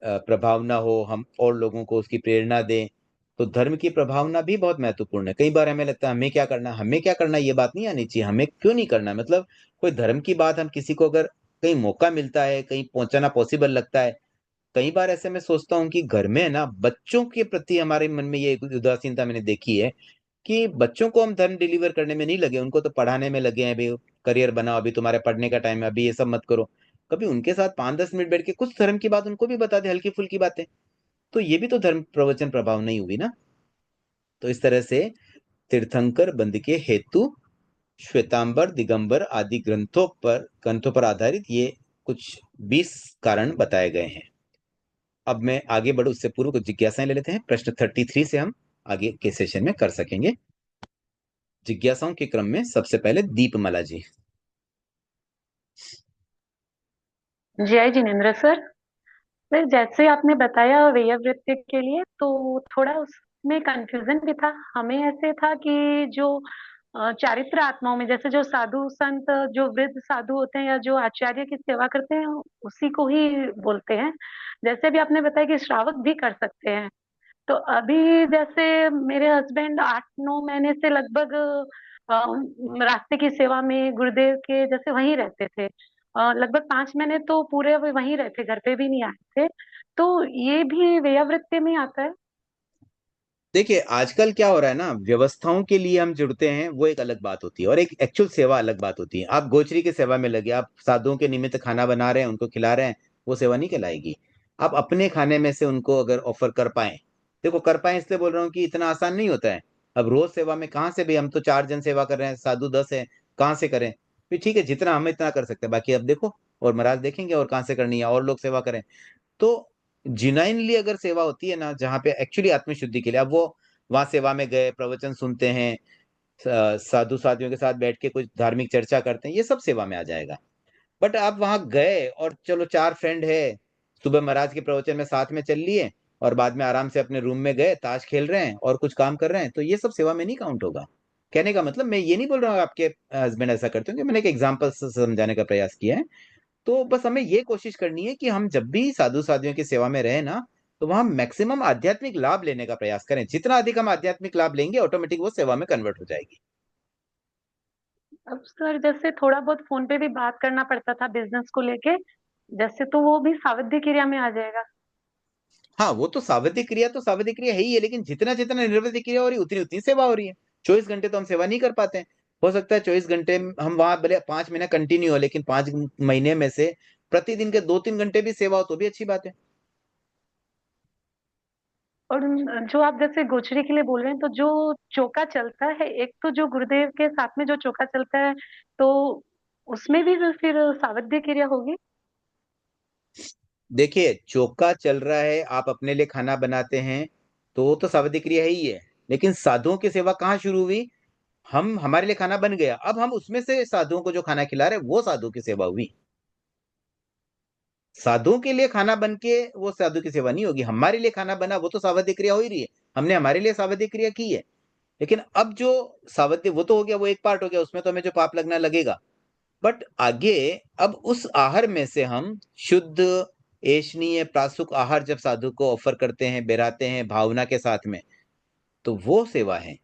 प्रभावना हो, हम और लोगों को उसकी प्रेरणा दें। तो धर्म की प्रभावना भी बहुत महत्वपूर्ण है। कई बार हमें लगता है हमें क्या करना, हमें क्या करना, ये बात नहीं आनी चाहिए, हमें क्यों नहीं करना। मतलब कोई धर्म की बात हम किसी को अगर कहीं मौका मिलता है, कहीं पहुंचाना पॉसिबल लगता है। कई बार ऐसे मैं सोचता हूँ कि घर में है ना, बच्चों के प्रति हमारे मन में ये उदासीनता मैंने देखी है कि बच्चों को हम धर्म डिलीवर करने में नहीं लगे, उनको तो पढ़ाने में लगे हैं। अभी करियर बनाओ, अभी तुम्हारे पढ़ने का टाइम है, अभी ये सब मत करो। कभी उनके साथ 5-10 मिनट बैठ के कुछ धर्म की बात उनको भी बता दे, हल्की फुल्की बातें। तो ये भी तो धर्म प्रवचन प्रभाव नहीं हुई ना। तो इस तरह से तीर्थंकर बंद के हेतु श्वेतांबर दिगंबर आदि ग्रंथों पर आधारित ये कुछ 20 कारण बताए गए हैं। अब मैं आगे बढ़ू उससे पूर्व कुछ जिज्ञासाएं ले लेते हैं, प्रश्न 33 से हम आगे के सेशन में कर सकेंगे। जिज्ञासाओं के क्रम में सबसे पहले दीपमाला जी।
जय जिनेन्द्र सर। सर जैसे आपने बताया व्यववृत्ति के लिए तो थोड़ा उसमें कंफ्यूजन भी था। हमें ऐसे था कि जो चारित्र आत्माओं में जैसे जो साधु संत जो वृद्ध साधु होते हैं या जो आचार्य की सेवा करते हैं उसी को ही बोलते हैं। जैसे भी आपने बताया कि श्रावक भी कर सकते हैं। तो अभी जैसे मेरे हस्बैंड 8-9 महीने से लगभग रास्ते की सेवा में गुरुदेव के जैसे वहीं रहते थे। लगभग 5 महीने तो पूरे वे वहीं रहते, घर पे भी नहीं आए थे। तो ये भी व्यववृत्ति में आता है।
देखिए आजकल क्या हो रहा है ना, व्यवस्थाओं के लिए हम जुड़ते हैं वो एक अलग बात होती है, और एक एक्चुअल सेवा अलग बात होती है। आप गोचरी की सेवा में लगे, आप साधुओं के निमित्त खाना बना रहे हैं, उनको खिला रहे हैं, वो सेवा नहीं कहलाएगी। आप अपने खाने में से उनको अगर ऑफर कर पाए, देखो कर पाए इसलिए बोल रहा हूँ कि इतना आसान नहीं होता है। अब रोज सेवा में कहाँ से भी, हम तो 4 जन सेवा कर रहे हैं, साधु 10 है, कहाँ से करें? फिर ठीक है, जितना हम इतना कर सकते हैं, बाकी अब देखो और महाराज देखेंगे और कहाँ से करनी है, और लोग सेवा करें। तो जिनाइनली अगर सेवा होती है ना, जहाँ पे एक्चुअली आत्मशुद्धि के लिए, अब वो वहां सेवा में गए, प्रवचन सुनते हैं, साधु साथियों के साथ बैठ के कुछ धार्मिक चर्चा करते हैं, ये सब सेवा में आ जाएगा। बट आप वहां गए और चलो 4 फ्रेंड है, सुबह महाराज के प्रवचन में साथ में चल लिए, और बाद में आराम से अपने रूम में गए, ताश खेल रहे हैं और कुछ काम कर रहे हैं, तो ये सब सेवा में नहीं काउंट होगा। कहने का मतलब, मैं ये नहीं बोल रहा हूँ आपके हस्बैंड ऐसा करते होंगे, मैंने एक एग्जाम्पल समझाने का प्रयास किया है। तो बस हमें ये कोशिश करनी है कि हम जब भी साधु साधियों की सेवा में रहे ना, तो वहां मैक्सिमम आध्यात्मिक लाभ लेने का प्रयास करें। जितना अधिक हम आध्यात्मिक लाभ लेंगे, ऑटोमेटिक वो सेवा में कन्वर्ट हो जाएगी।
अब सर जैसे थोड़ा बहुत फोन पे भी बात करना पड़ता था बिजनेस को लेके, जैसे तो वो भी सावध्य क्रिया में आ जाएगा।
हाँ, वो तो सावधि क्रिया तो सावधि क्रिया है ही है, लेकिन जितना जितना निर्वृत्ति क्रिया हो रही है, उतनी उतनी सेवा हो रही है। 24 घंटे तो हम सेवा नहीं कर पाते हैं। हो सकता है 24 घंटे हम वहां भले 5 महीना कंटिन्यू हो, लेकिन 5 महीने में से प्रतिदिन के 2-3 घंटे भी सेवा हो तो भी अच्छी बात है।
और जो आप जैसे गोचरी के लिए बोल रहे हैं, तो जो चौका चलता है, एक तो जो गुरुदेव के साथ में जो चौका चलता है, तो उसमें भी फिर सावध्य क्रिया होगी।
देखिए, चौका चल रहा है, आप अपने लिए खाना बनाते हैं, तो वो तो सावधि क्रिया ही है। लेकिन साधुओं की सेवा कहाँ शुरू हुई? हम हमारे लिए खाना बन गया, अब हम उसमें से साधुओं को जो खाना खिला रहे हैं, वो साधु की सेवा हुई। साधुओं के लिए खाना बन के वो साधु की सेवा नहीं होगी। हमारे लिए खाना बना, वो तो सावध्य क्रिया हो ही रही है, हमने हमारे लिए सावध्य क्रिया की है। लेकिन अब जो सावध्य, वो तो हो गया, वो एक पार्ट हो गया, उसमें तो हमें जो पाप लगना लगेगा। बट आगे, अब उस आहार में से हम शुद्ध ऐशनीय प्रासुक आहार जब साधु को ऑफर करते हैं, बेराते हैं भावना के साथ में, तो वो सेवा है।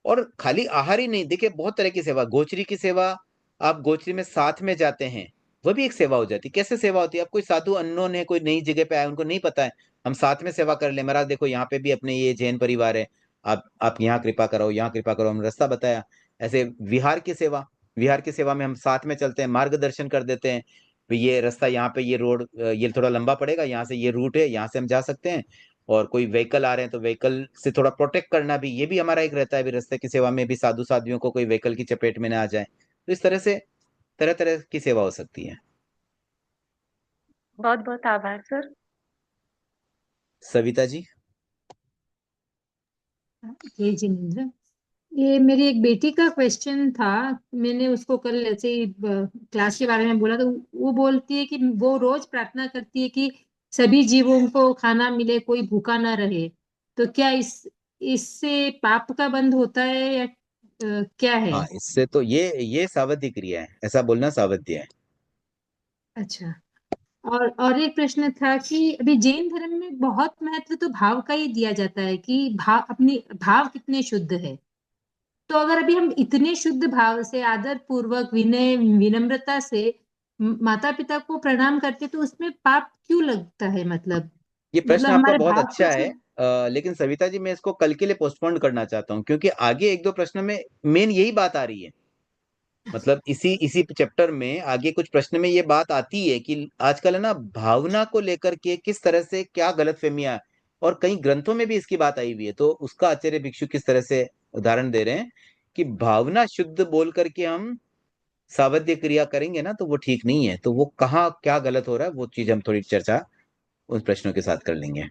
और खाली आहार ही नहीं, देखिए बहुत तरह की सेवा, गोचरी की सेवा, आप गोचरी में साथ में जाते हैं, वह भी एक सेवा हो जाती है। कैसे सेवा होती है? अब कोई साधु अननोन है, कोई नई जगह पे आया, उनको नहीं पता है, हम साथ में सेवा कर ले, महाराज देखो यहाँ पे भी अपने ये जैन परिवार है, आप यहाँ कृपा करो, यहाँ कृपा करो, हम रास्ता बताया। ऐसे विहार की सेवा, विहार की सेवा में हम साथ में चलते हैं, मार्गदर्शन कर देते हैं, भी ये रास्ता, यहाँ पे ये रोड, ये थोड़ा लंबा पड़ेगा, यहाँ से ये रूट है, यहाँ से हम जा सकते हैं। और कोई व्हीकल आ रहे हैं तो व्हीकल से थोड़ा प्रोटेक्ट करना भी, ये भी हमारा एक रहता है, भी रास्ते की सेवा में भी साधु साधियों को कोई व्हीकल की चपेट में ना आ जाए। तो इस तरह से तरह तरह की सेवा हो सकती है।
बहुत बहुत आभार सर।
सविता जी।
ये जिनेंद्र, ये मेरी एक बेटी का क्वेश्चन था। मैंने उसको कल ऐसे ही क्लास के बारे में बोला, तो वो बोलती है कि वो रोज प्रार्थना करती है कि सभी जीवों को खाना मिले, कोई भूखा ना रहे। तो क्या इससे पाप का बंध होता है या क्या है?
हाँ, इससे तो ये सावध्य क्रिया है, ऐसा बोलना सावध्य है।
अच्छा। और एक प्रश्न था कि अभी जैन धर्म में बहुत महत्व तो भाव का ही दिया जाता है कि अपनी भाव कितने शुद्ध है। तो अगर अभी हम इतने शुद्ध भाव से, आदर पूर्वक, विनय विनम्रता से माता पिता को प्रणाम करते, तो उसमें पाप क्यों लगता है?
ये प्रश्न
मतलब
आपका
हमारे
बहुत
भाव
अच्छा
तो
है।
शुद्ध।
लेकिन सविता जी, मैं इसको कल के लिए पोस्टपोन करना चाहता हूँ, क्योंकि आगे एक दो प्रश्न में मेन यही बात आ रही है। मतलब इसी इसी चैप्टर में आगे कुछ प्रश्न में ये बात आती है कि आजकल है ना, भावना को लेकर के किस तरह से क्या गलतफहमियां, और कई ग्रंथों में भी इसकी बात आई हुई है। तो उसका आचार्य भिक्षु किस तरह से उदाहरण दे रहे हैं कि भावना शुद्ध बोल करके हम सावध्य क्रिया करेंगे ना, तो वो ठीक नहीं है। तो वो कहाँ क्या गलत हो रहा है, वो चीज हम थोड़ी चर्चा उन प्रश्नों के साथ कर लेंगे।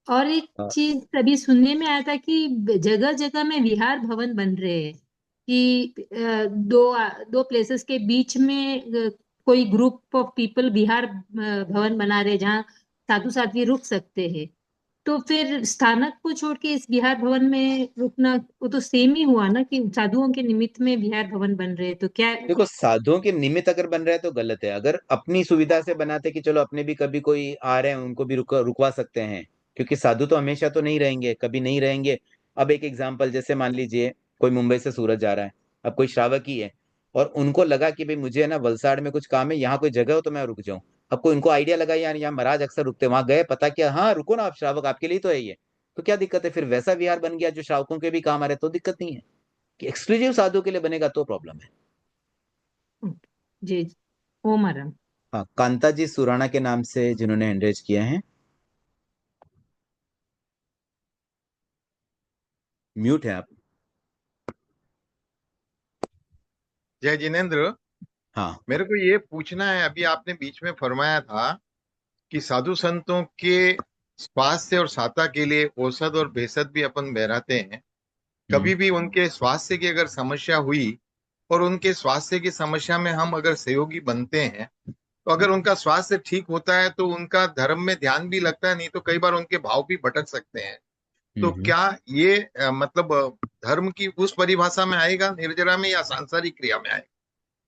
और एक चीज अभी सुनने में आया था कि जगह जगह में विहार भवन बन रहे हैं, कि दो प्लेसेस के बीच में कोई ग्रुप ऑफ पीपल विहार भवन बना रहे, जहाँ साधु साध्वी रुक सकते हैं। तो फिर स्थानक को छोड़ के इस विहार भवन में रुकना, वो तो सेम ही हुआ ना, कि साधुओं के निमित्त में विहार भवन बन रहे हैं, तो क्या?
देखो, साधुओं के निमित्त अगर बन रहा है तो गलत है। अगर अपनी सुविधा से बनाते कि चलो अपने भी कभी कोई आ रहे हैं, उनको भी रुकवा सकते हैं, क्योंकि साधु तो हमेशा तो नहीं रहेंगे, कभी नहीं रहेंगे। अब एक एग्जाम्पल, जैसे मान लीजिए कोई मुंबई से सूरत जा रहा है, अब कोई श्रावक ही है, और उनको लगा कि भाई मुझे है ना वलसाड़ में कुछ काम है, यहाँ कोई जगह हो तो मैं रुक जाऊं। अब कोई उनको आइडिया लगा यार यहाँ महाराज अक्सर रुकते, वहां गए, पता किया, हाँ रुको ना आप, श्रावक आपके लिए तो है ये, तो क्या दिक्कत है? फिर वैसा विहार बन गया जो श्रावकों के भी काम आ रहे, तो दिक्कत नहीं है। कि एक्सक्लूसिव साधु के लिए बनेगा तो प्रॉब्लम है।
जी। ओमरम।
हाँ, कांता जी सुराणा के नाम से जिन्होंने हैंड रेज किया है। म्यूट है आप।
जय जिनेन्द्र,
हाँ।
मेरे को ये पूछना है, अभी आपने बीच में फरमाया था कि साधु संतों के स्वास्थ्य और साता के लिए औषध और भेषज भी अपन बहराते हैं। कभी भी उनके स्वास्थ्य की अगर समस्या हुई और उनके स्वास्थ्य की समस्या में हम अगर सहयोगी बनते हैं, तो अगर उनका स्वास्थ्य ठीक होता है तो उनका धर्म में ध्यान भी लगता है, नहीं तो कई बार उनके भाव भी भटक सकते हैं। तो क्या ये मतलब धर्म की उस परिभाषा में आएगा निर्जरा में, या सांसारिक क्रिया में आएगा?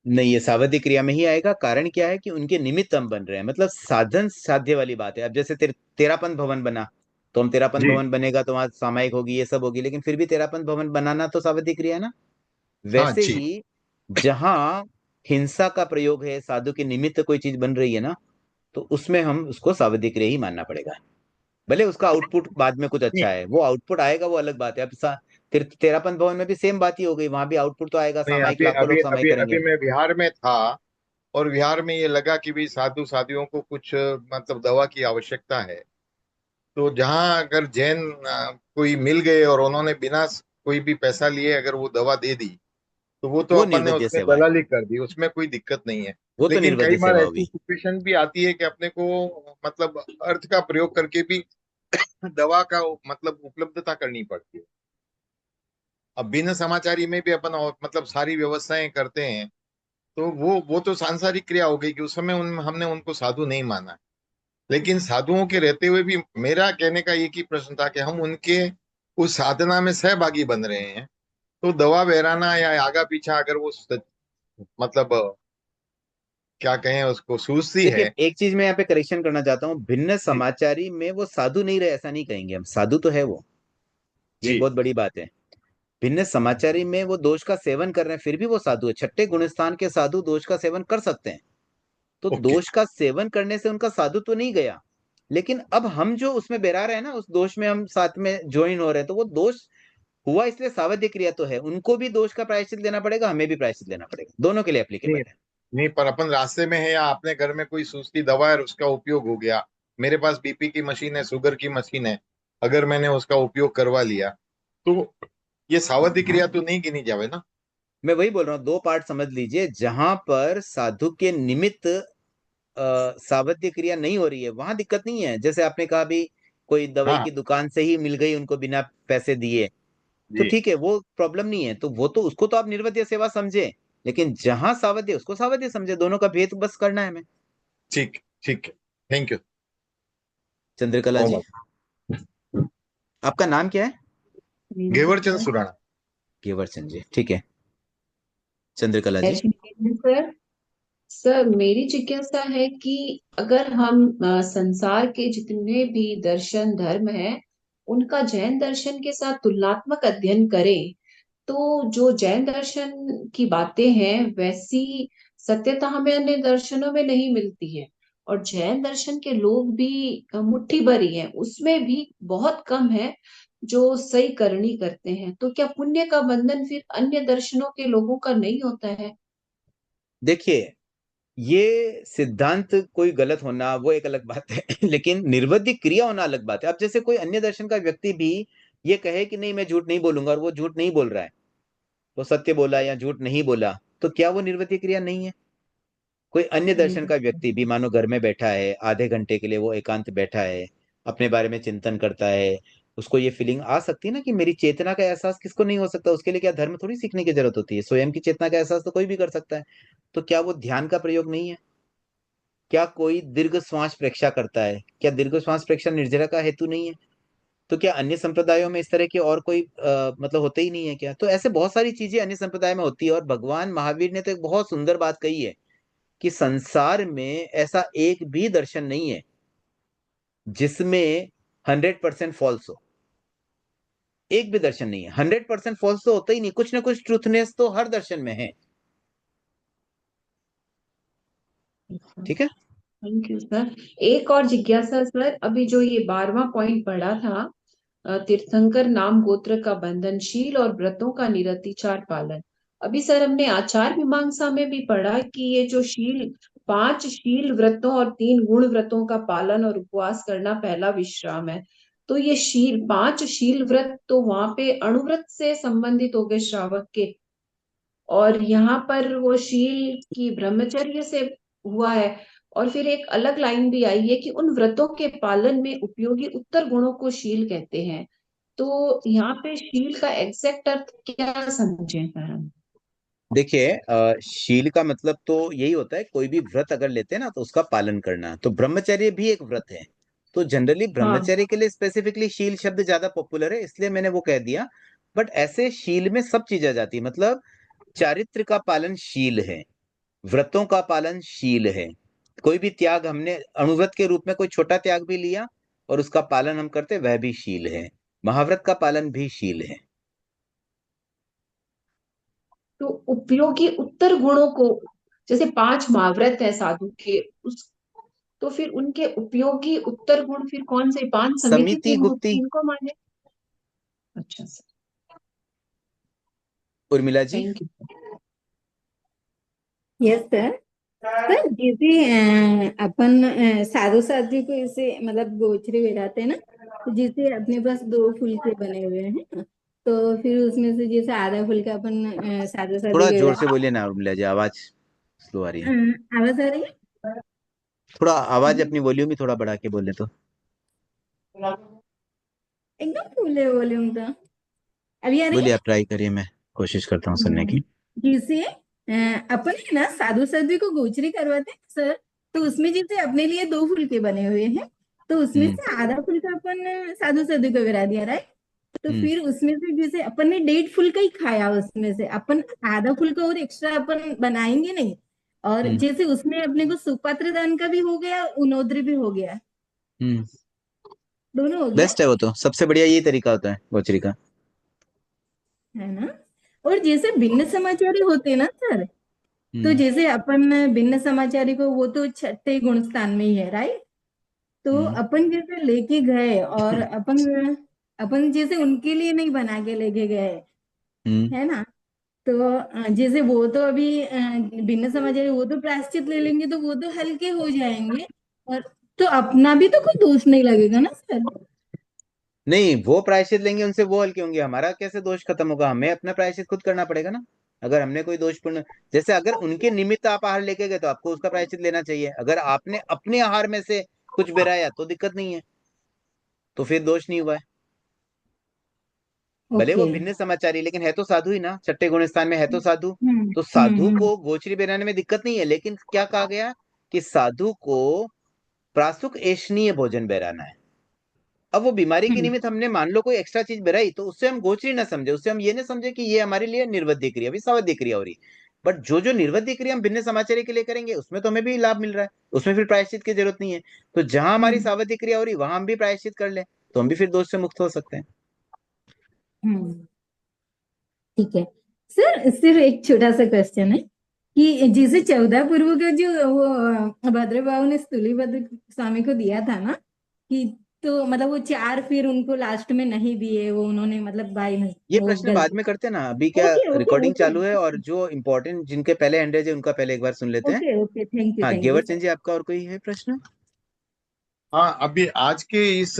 नहीं, ये सावधि क्रिया में ही आएगा। कारण क्या है कि उनके निमित्त हम बन रहे हैं, मतलब साधन साध्य वाली बात है। अब जैसे तेरापंथ भवन बना, तो हम तेरापंथ
जी।
भवन बनेगा तो वहां सामायिक होगी, ये सब होगी, लेकिन फिर भी तेरापंथ भवन बनाना तो सावधि क्रिया है ना।
हाँ
वैसे
जी।
ही जहां हिंसा का प्रयोग है, साधु के निमित्त कोई चीज बन रही है ना, तो उसमें हम उसको सावधि क्रिया ही मानना पड़ेगा। भले उसका आउटपुट बाद में कुछ
नहीं
अच्छा है, वो आउटपुट आएगा, वो अलग बात है। अब तेरापंथ भवन में भी सेम बात ही हो गई, वहां भी आउटपुट तो आएगा,
नहीं,
सामायिक
अभी
लाखों
अभी
लोग सामायिक
अभी
करेंगे।
अभी मैं बिहार में था, और बिहार में ये लगा कि भी साधु साधियों को कुछ मतलब दवा की आवश्यकता है। तो जहाँ अगर जैन कोई मिल गए और उन्होंने बिना कोई भी पैसा लिए अगर वो दवा दे दी, तो वो तो
वो
अपन ने
निर्वज्य
उसमें
सेवा है,
दलाली कर दी, उसमें कोई दिक्कत नहीं है।
वो तो
लेकिन कई
निर्वज्य
बार
सेवा
ऐसी
होगी।
सिचुएशन भी आती है कि अपने को मतलब अर्थ का प्रयोग करके भी दवा का मतलब उपलब्धता करनी पड़ती है। अब बिना समाचारी में भी अपन मतलब सारी व्यवस्थाएं करते हैं, तो वो तो सांसारिक क्रिया हो गई कि उस समय हमने उनको साधु नहीं माना। लेकिन साधुओं के रहते हुए भी मेरा कहने का एक ही प्रश्न था कि हम उनके उस साधना में सहभागी बन रहे हैं, तो दवा बहराना या आगा पीछा अगर वो मतलब क्या कहें उसको सूझती
देखिए,
है।
एक चीज मैं यहाँ पे करेक्शन करना चाहता हूँ, भिन्न
जी।
समाचारी में वो साधु नहीं रहे ऐसा नहीं कहेंगे हम, साधु तो है वो, ये एक
जी।
बहुत बड़ी बात है। भिन्न समाचारी में वो दोष का सेवन कर रहे हैं, फिर भी वो साधु है। छठे गुणस्थान के साधु दोष का सेवन कर सकते हैं, तो
ओके।
दोष का सेवन करने से उनका साधु तो नहीं गया। लेकिन अब हम जो उसमें बेरा रहे हैं ना, उस दोष में हम साथ में ज्वाइन हो रहे हैं, तो वो दोष हुआ, इसलिए सावध्य क्रिया तो है। उनको भी दोष का प्रायश्चित देना पड़ेगा, हमें भी प्रायश्चित देना पड़ेगा, दोनों के लिए एप्लीकेबल
नहीं
है।
नहीं, पर अपन रास्ते में है या अपने घर में कोई सूझती दवा है और उसका उपयोग हो गया, मेरे पास बीपी की मशीन है, शुगर की मशीन है, अगर मैंने उसका उपयोग करवा लिया, तो ये सावधि क्रिया तो नहीं गिनी जावे ना?
मैं वही बोल रहा हूँ, दो पार्ट समझ लीजिए। जहां पर साधु के निमित्त सावध्य क्रिया नहीं हो रही है, वहां दिक्कत नहीं है। जैसे आपने कहा भी, कोई दवाई
हाँ
की दुकान से ही मिल गई उनको बिना पैसे दिए, तो
जी।
ठीक है, वो प्रॉब्लम नहीं है। तो वो तो, उसको तो आप निर्वध्य सेवा समझे, लेकिन जहां सावध्य उसको सावध्य समझे, दोनों का भेद बस करना है हमें।
ठीक ठीक है। Thank you.
चंद्रकला जी,
मोहम्मद
आपका नाम क्या है?
घेवरचंद सुराणा।
केवरचंद जी, ठीक है। चंद्रकला जी।
सर, सर मेरी जिज्ञासा है कि अगर हम संसार के जितने भी दर्शन धर्म हैं, उनका जैन दर्शन के साथ तुलनात्मक अध्ययन करें, तो जो जैन दर्शन की बातें हैं वैसी सत्यता हमें अन्य दर्शनों में नहीं मिलती है। और जैन दर्शन के लोग भी मुट्ठी भर ही हैं, उसमें भी बहुत कम है जो सही करनी करते हैं। तो क्या पुण्य का बंधन फिर अन्य दर्शनों के लोगों का नहीं होता है?
देखिए, ये सिद्धांत कोई गलत होना वो एक अलग बात है लेकिन निर्वध्य क्रिया होना अलग बात है। अब जैसे कोई अन्य दर्शन का व्यक्ति भी ये कहे कि नहीं मैं झूठ नहीं बोलूंगा, और वो झूठ नहीं बोल रहा है, वो सत्य बोला या झूठ नहीं बोला, तो क्या वो निर्वध्य क्रिया नहीं है? कोई अन्य दर्शन का व्यक्ति भी मानो घर में बैठा है, आधे घंटे के लिए वो एकांत बैठा है, अपने बारे में चिंतन करता है, उसको ये फीलिंग आ सकती है ना कि मेरी चेतना का एहसास किसको नहीं हो सकता? उसके लिए क्या धर्म थोड़ी सीखने की जरूरत होती है? स्वयं की चेतना का एहसास तो कोई भी कर सकता है। तो क्या वो ध्यान का प्रयोग नहीं है? क्या कोई दीर्घ श्वास प्रेक्षा करता है? क्या दीर्घ श्वास प्रेक्षा निर्जरा का हेतु नहीं है? तो क्या अन्य संप्रदायों में इस तरह के और कोई मतलब होते ही नहीं है क्या? तो ऐसे बहुत सारी चीजें अन्य संप्रदाय में होती है। और भगवान महावीर ने तो एक बहुत सुंदर बात कही है कि संसार में ऐसा एक भी दर्शन नहीं है जिसमें 100% फॉल्स हो। एक भी दर्शन नहीं है 100% फॉल्स, तो होता ही नहीं, कुछ ना कुछ ट्रूथनेस तो हर दर्शन में है। ठीक है।
Thank you sir. एक और जिज्ञासा सर, अभी जो ये 12वां पॉइंट पढ़ा था, तीर्थंकर नाम गोत्र का बंधनशील और व्रतों का निरतिचार पालन। अभी सर हमने आचार मीमांसा में भी पढ़ा कि ये जो शील, 5 शील व्रतों और 3 गुण व्रतों का पालन और उपवास करना पहला विश्राम है। तो ये शील, 5 शील व्रत तो वहां पे अणुव्रत से संबंधित हो गए श्रावक के, और यहाँ पर वो शील की ब्रह्मचर्य से हुआ है। और फिर एक अलग लाइन भी आई है कि उन व्रतों के पालन में उपयोगी उत्तर गुणों को शील कहते हैं। तो यहाँ पे शील का एग्जैक्ट अर्थ क्या समझे सर हम?
देखिए, शील का मतलब तो यही होता है, कोई भी व्रत अगर लेते हैं ना तो उसका पालन करना। तो ब्रह्मचर्य भी एक व्रत है। तो जनरली
हाँ,
ब्रह्मचर्य के लिए स्पेसिफिकली शील शब्द ज्यादा पॉपुलर है, इसलिए मैंने वो कह दिया। बट ऐसे शील में सब चीजें आ जाती है, मतलब चारित्र का पालन शील है, व्रतों का पालन शील है। कोई भी त्याग हमने अणुव्रत के रूप में कोई छोटा त्याग भी लिया और उसका पालन हम करते, वह भी शील है। महाव्रत का पालन भी शील है।
तो उपयोगी उत्तर गुणों को, जैसे 5 महाव्रत है साधु के, उस तो फिर उनके उपयोगी उत्तर गुण फिर कौन से? 5 समिति
समिति
तीन
गुप्ती।
गुप्ती इनको माने? अच्छा sir,
Urmila ji.
Thank you.
Yes sir. Sir जैसे अपन साधु साध्वी को इसे मतलब गोचरे मिलाते हैं ना, तो जैसे अपने पास 2 फुलके बने हुए हैं ना, तो फिर उसमें से जैसे आधा फुलका अपन साधु साध्वी
थोड़ा
को
जोर से बोलिए ना उर्मिला जी, आवाज स्लो आ रही है।
आवाज आ रही
थोड़ा आवाज
है?
अपनी वॉल्यूम ही थोड़ा बढ़ा के बोले तो।
एकदम फुल है वॉल्यूम तो। अभी आ रही
बोलिए,
है?
आप ट्राई करिए, मैं कोशिश करता हूँ सुनने की।
जैसे अपन है ना साधु साध्वी को गोचरी करवाते हैं सर, तो उसमें जैसे अपने लिए 2 फुलके बने हुए हैं, तो उसमें
हम्म।
से आधा फुलका अपन साधु साध्वी को गिरा दिया, राइट? तो
हम्म।
फिर उसमें से जैसे अपन ने 1.5 फुलका ही खाया, उसमें से अपन आधा फुलका और एक्स्ट्रा अपन बनाएंगे नहीं। और
हम्म।
जैसे उसमें अपने को सुपात्र दान का भी हो गया, उनोद्री भी हो गया,
हम्म।
दोनों हो गया,
बेस्ट है वो, तो सबसे बढ़िया यही तरीका होता है गोचरी का।
है ना? और जैसे भिन्न समाचारी होते हैं ना सर, तो
हम्म।
जैसे अपन भिन्न समाचारी को, वो तो छठे गुण स्थान में ही है, राइट? तो
हम्म।
अपन जैसे लेके गए और अपन अपन जैसे उनके लिए नहीं बना के लेके गए,
हम्म।
है ना? तो जैसे वो तो अभी भिन्न समाचारी वो तो प्रायश्चित ले लेंगे, तो वो तो हल्के हो जाएंगे। और तो अपना भी तो कोई दोष नहीं लगेगा ना सर?
नहीं, वो प्रायश्चित लेंगे उनसे वो हल्के होंगे, हमारा कैसे दोष खत्म होगा? हमें अपना प्रायश्चित खुद करना पड़ेगा ना। अगर हमने कोई दोषपूर्ण, जैसे अगर उनके निमित्त आप आहार लेके गए तो आपको उसका प्रायश्चित लेना चाहिए। अगर आपने अपने आहार में से कुछ बिराया तो दिक्कत नहीं है, तो फिर दोष नहीं हुआ है। भले वो
ओके।
भिन्न समाचारी, लेकिन है तो साधु ही ना, छठे गुण स्थान में है तो साधु।
हम्म
तो
हम्म
साधु
हम्म
को गोचरी बनाने में दिक्कत नहीं है, लेकिन क्या कहा गया कि साधु को प्रासुक ऐशनीय भोजन बहराना है। अब वो बीमारी के
हम्म
निमित्त हमने मान लो कोई एक्स्ट्रा चीज बहराई, तो उससे हम गोचरी ना समझे, उससे हम ये ना समझे कि ये हमारे लिए निर्वध्य क्रिया, अभी सावध्य क्रिया हो रही। बट जो जो निर्वध्य क्रिया हम भिन्न समाचारी के लिए करेंगे उसमें तो हमें भी लाभ मिल रहा है, उसमें फिर प्रायश्चित की जरूरत नहीं है। तो जहां हमारी
हम्म
सावध्य क्रिया हो रही वहां हम भी प्रायश्चित कर लें, तो हम भी फिर दोष से मुक्त हो सकते हैं।
हम्म। ठीक है सर, सिर्फ एक छोटा सा क्वेश्चन है कि जैसे 14 पूर्व का जो वो भद्रबाहु ने स्थूलीभद्र स्वामी को दिया था ना, कि तो मतलब वो 4 फिर उनको लास्ट में नहीं दिए, वो उन्होंने मतलब बाई
ये
वो
प्रश्न बाद
गलती।
में करते हैं ना, अभी क्या
ओके ओके
रिकॉर्डिंग
ओके
चालू है, और जो इम्पोर्टेंट जिनके पहले हैंड है उनका पहले एक बार सुन लेते हैं।
ओके ओके,
हाँ,
thank you
ghevar
sir.
Chand ji, आपका और कोई है प्रश्न?
हाँ, अभी आज के इस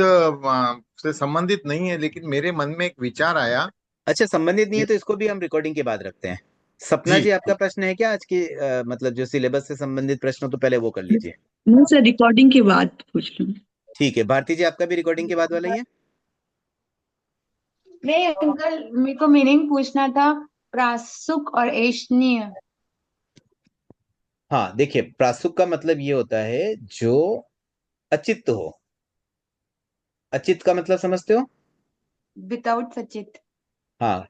से संबंधित नहीं है, लेकिन मेरे मन में एक विचार आया।
अच्छा, संबंधित नहीं है तो इसको भी हम रिकॉर्डिंग के बाद रखते हैं। सपना
जी,
जी, आपका प्रश्न है क्या आज की, मतलब जो सिलेबस से संबंधित प्रश्न हो तो पहले वो कर लीजिए।
नहीं सर, रिकॉर्डिंग के बाद पूछ लूँ।
ठीक है, भारती जी, आपका भी रिकॉर्डिंग के बाद वाला ही है।
नहीं अंकल, मेरे को मीनिंग पूछना था, प्रासुक और ऐशनीय।
हाँ, देखिए, प्रासुक का मतलब ये होता है जो अचित्त हो। अचित्त का मतलब समझते हो?
विदाउट सचित।
हाँ,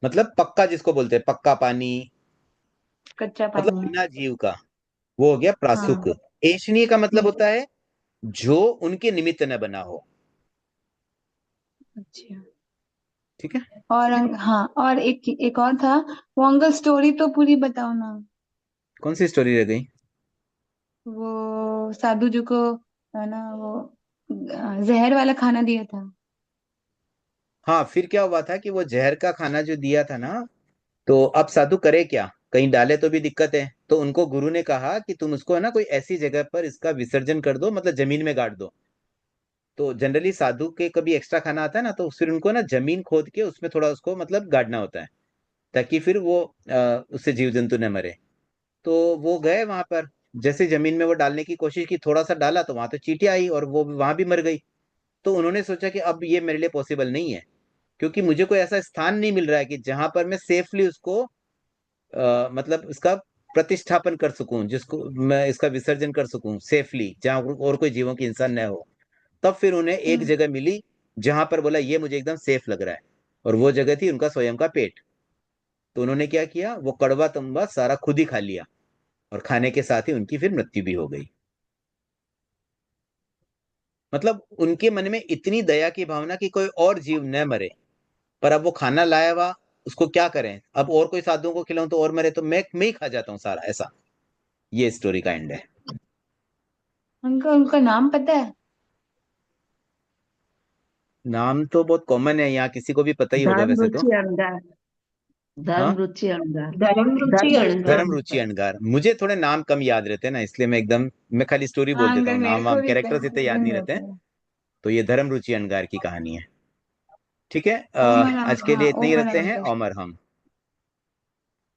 मतलब पक्का जिसको बोलते हैं, पक्का पानी,
कच्चा
मतलब
पानी।
बिना जीव का, वो हो गया प्रासुक।
हाँ।
ऐशनीय का मतलब
हम्म,
होता है जो उनके निमित्त न बना हो।
अच्छा।
ठीक है।
और हाँ, और एक एक और था, वो अंकल स्टोरी तो पूरी बताओ ना।
कौन सी स्टोरी रह गई?
वो साधु जी को, है ना, वो जहर वाला खाना दिया था।
हाँ, फिर क्या हुआ था कि वो जहर का खाना जो दिया था ना, तो अब साधु करे क्या, कहीं डाले तो भी दिक्कत है। तो उनको गुरु ने कहा कि तुम उसको है ना कोई ऐसी जगह पर इसका विसर्जन कर दो, मतलब जमीन में गाड़ दो। तो जनरली साधु के कभी एक्स्ट्रा खाना आता है ना, तो फिर उनको ना जमीन खोद के उसमें थोड़ा उसको मतलब गाड़ना होता है, ताकि फिर वो उससे जीव जंतु न मरे। तो वो गए वहां पर, जैसे जमीन में वो डालने की कोशिश की, थोड़ा सा डाला तो वहां तो चींटियां आई और वो वहां भी मर गई। तो उन्होंने सोचा कि अब ये मेरे लिए पॉसिबल नहीं है, क्योंकि मुझे कोई ऐसा स्थान नहीं मिल रहा है कि जहां पर मैं सेफली उसको मतलब इसका प्रतिष्ठापन कर सकूं, जिसको मैं इसका विसर्जन कर सकूं सेफली, जहां और कोई जीवों की हिंसा न हो। तब फिर उन्हें एक जगह मिली जहां पर बोला ये मुझे एकदम सेफ लग रहा है, और वो जगह थी उनका स्वयं का पेट। तो उन्होंने क्या किया, वो कड़वा तंबा सारा खुद ही खा लिया, और खाने के साथ ही उनकी फिर मृत्यु भी हो गई। मतलब उनके मन में इतनी दया की भावना कि कोई और जीव न मरे, पर अब वो खाना लाया हुआ, उसको क्या करें, अब और कोई साधुओं को खिलाऊं तो और मरे, तो मैं ही खा जाता हूँ सारा, ऐसा। ये स्टोरी का एंड है।
उनका उनका नाम पता है?
नाम तो बहुत कॉमन है, यहाँ किसी को भी पता ही होगा
धर्म
वैसे तो।
रुचि अणगार,
हाँ,
धर्म रुचि अणगार,
धर्म रुचि
धर्म रुचि
अणगार।
धर्म रुचि अणगार। मुझे थोड़े नाम कम याद रहते हैं ना, इसलिए मैं खाली स्टोरी बोल
हाँ
देता
अंकल,
हूँ,
मेरे
नाम
को
वाम
भी
कैरेक्टर्स इतने याद नहीं रहते हैं। तो ये धर्म रुचि अणगार की कहानी है। ठीक है,
ओमर,
आज के
हाँ
लिए इतने ही
ओमर
रखते हैं,
अंकल।
ओमर हम।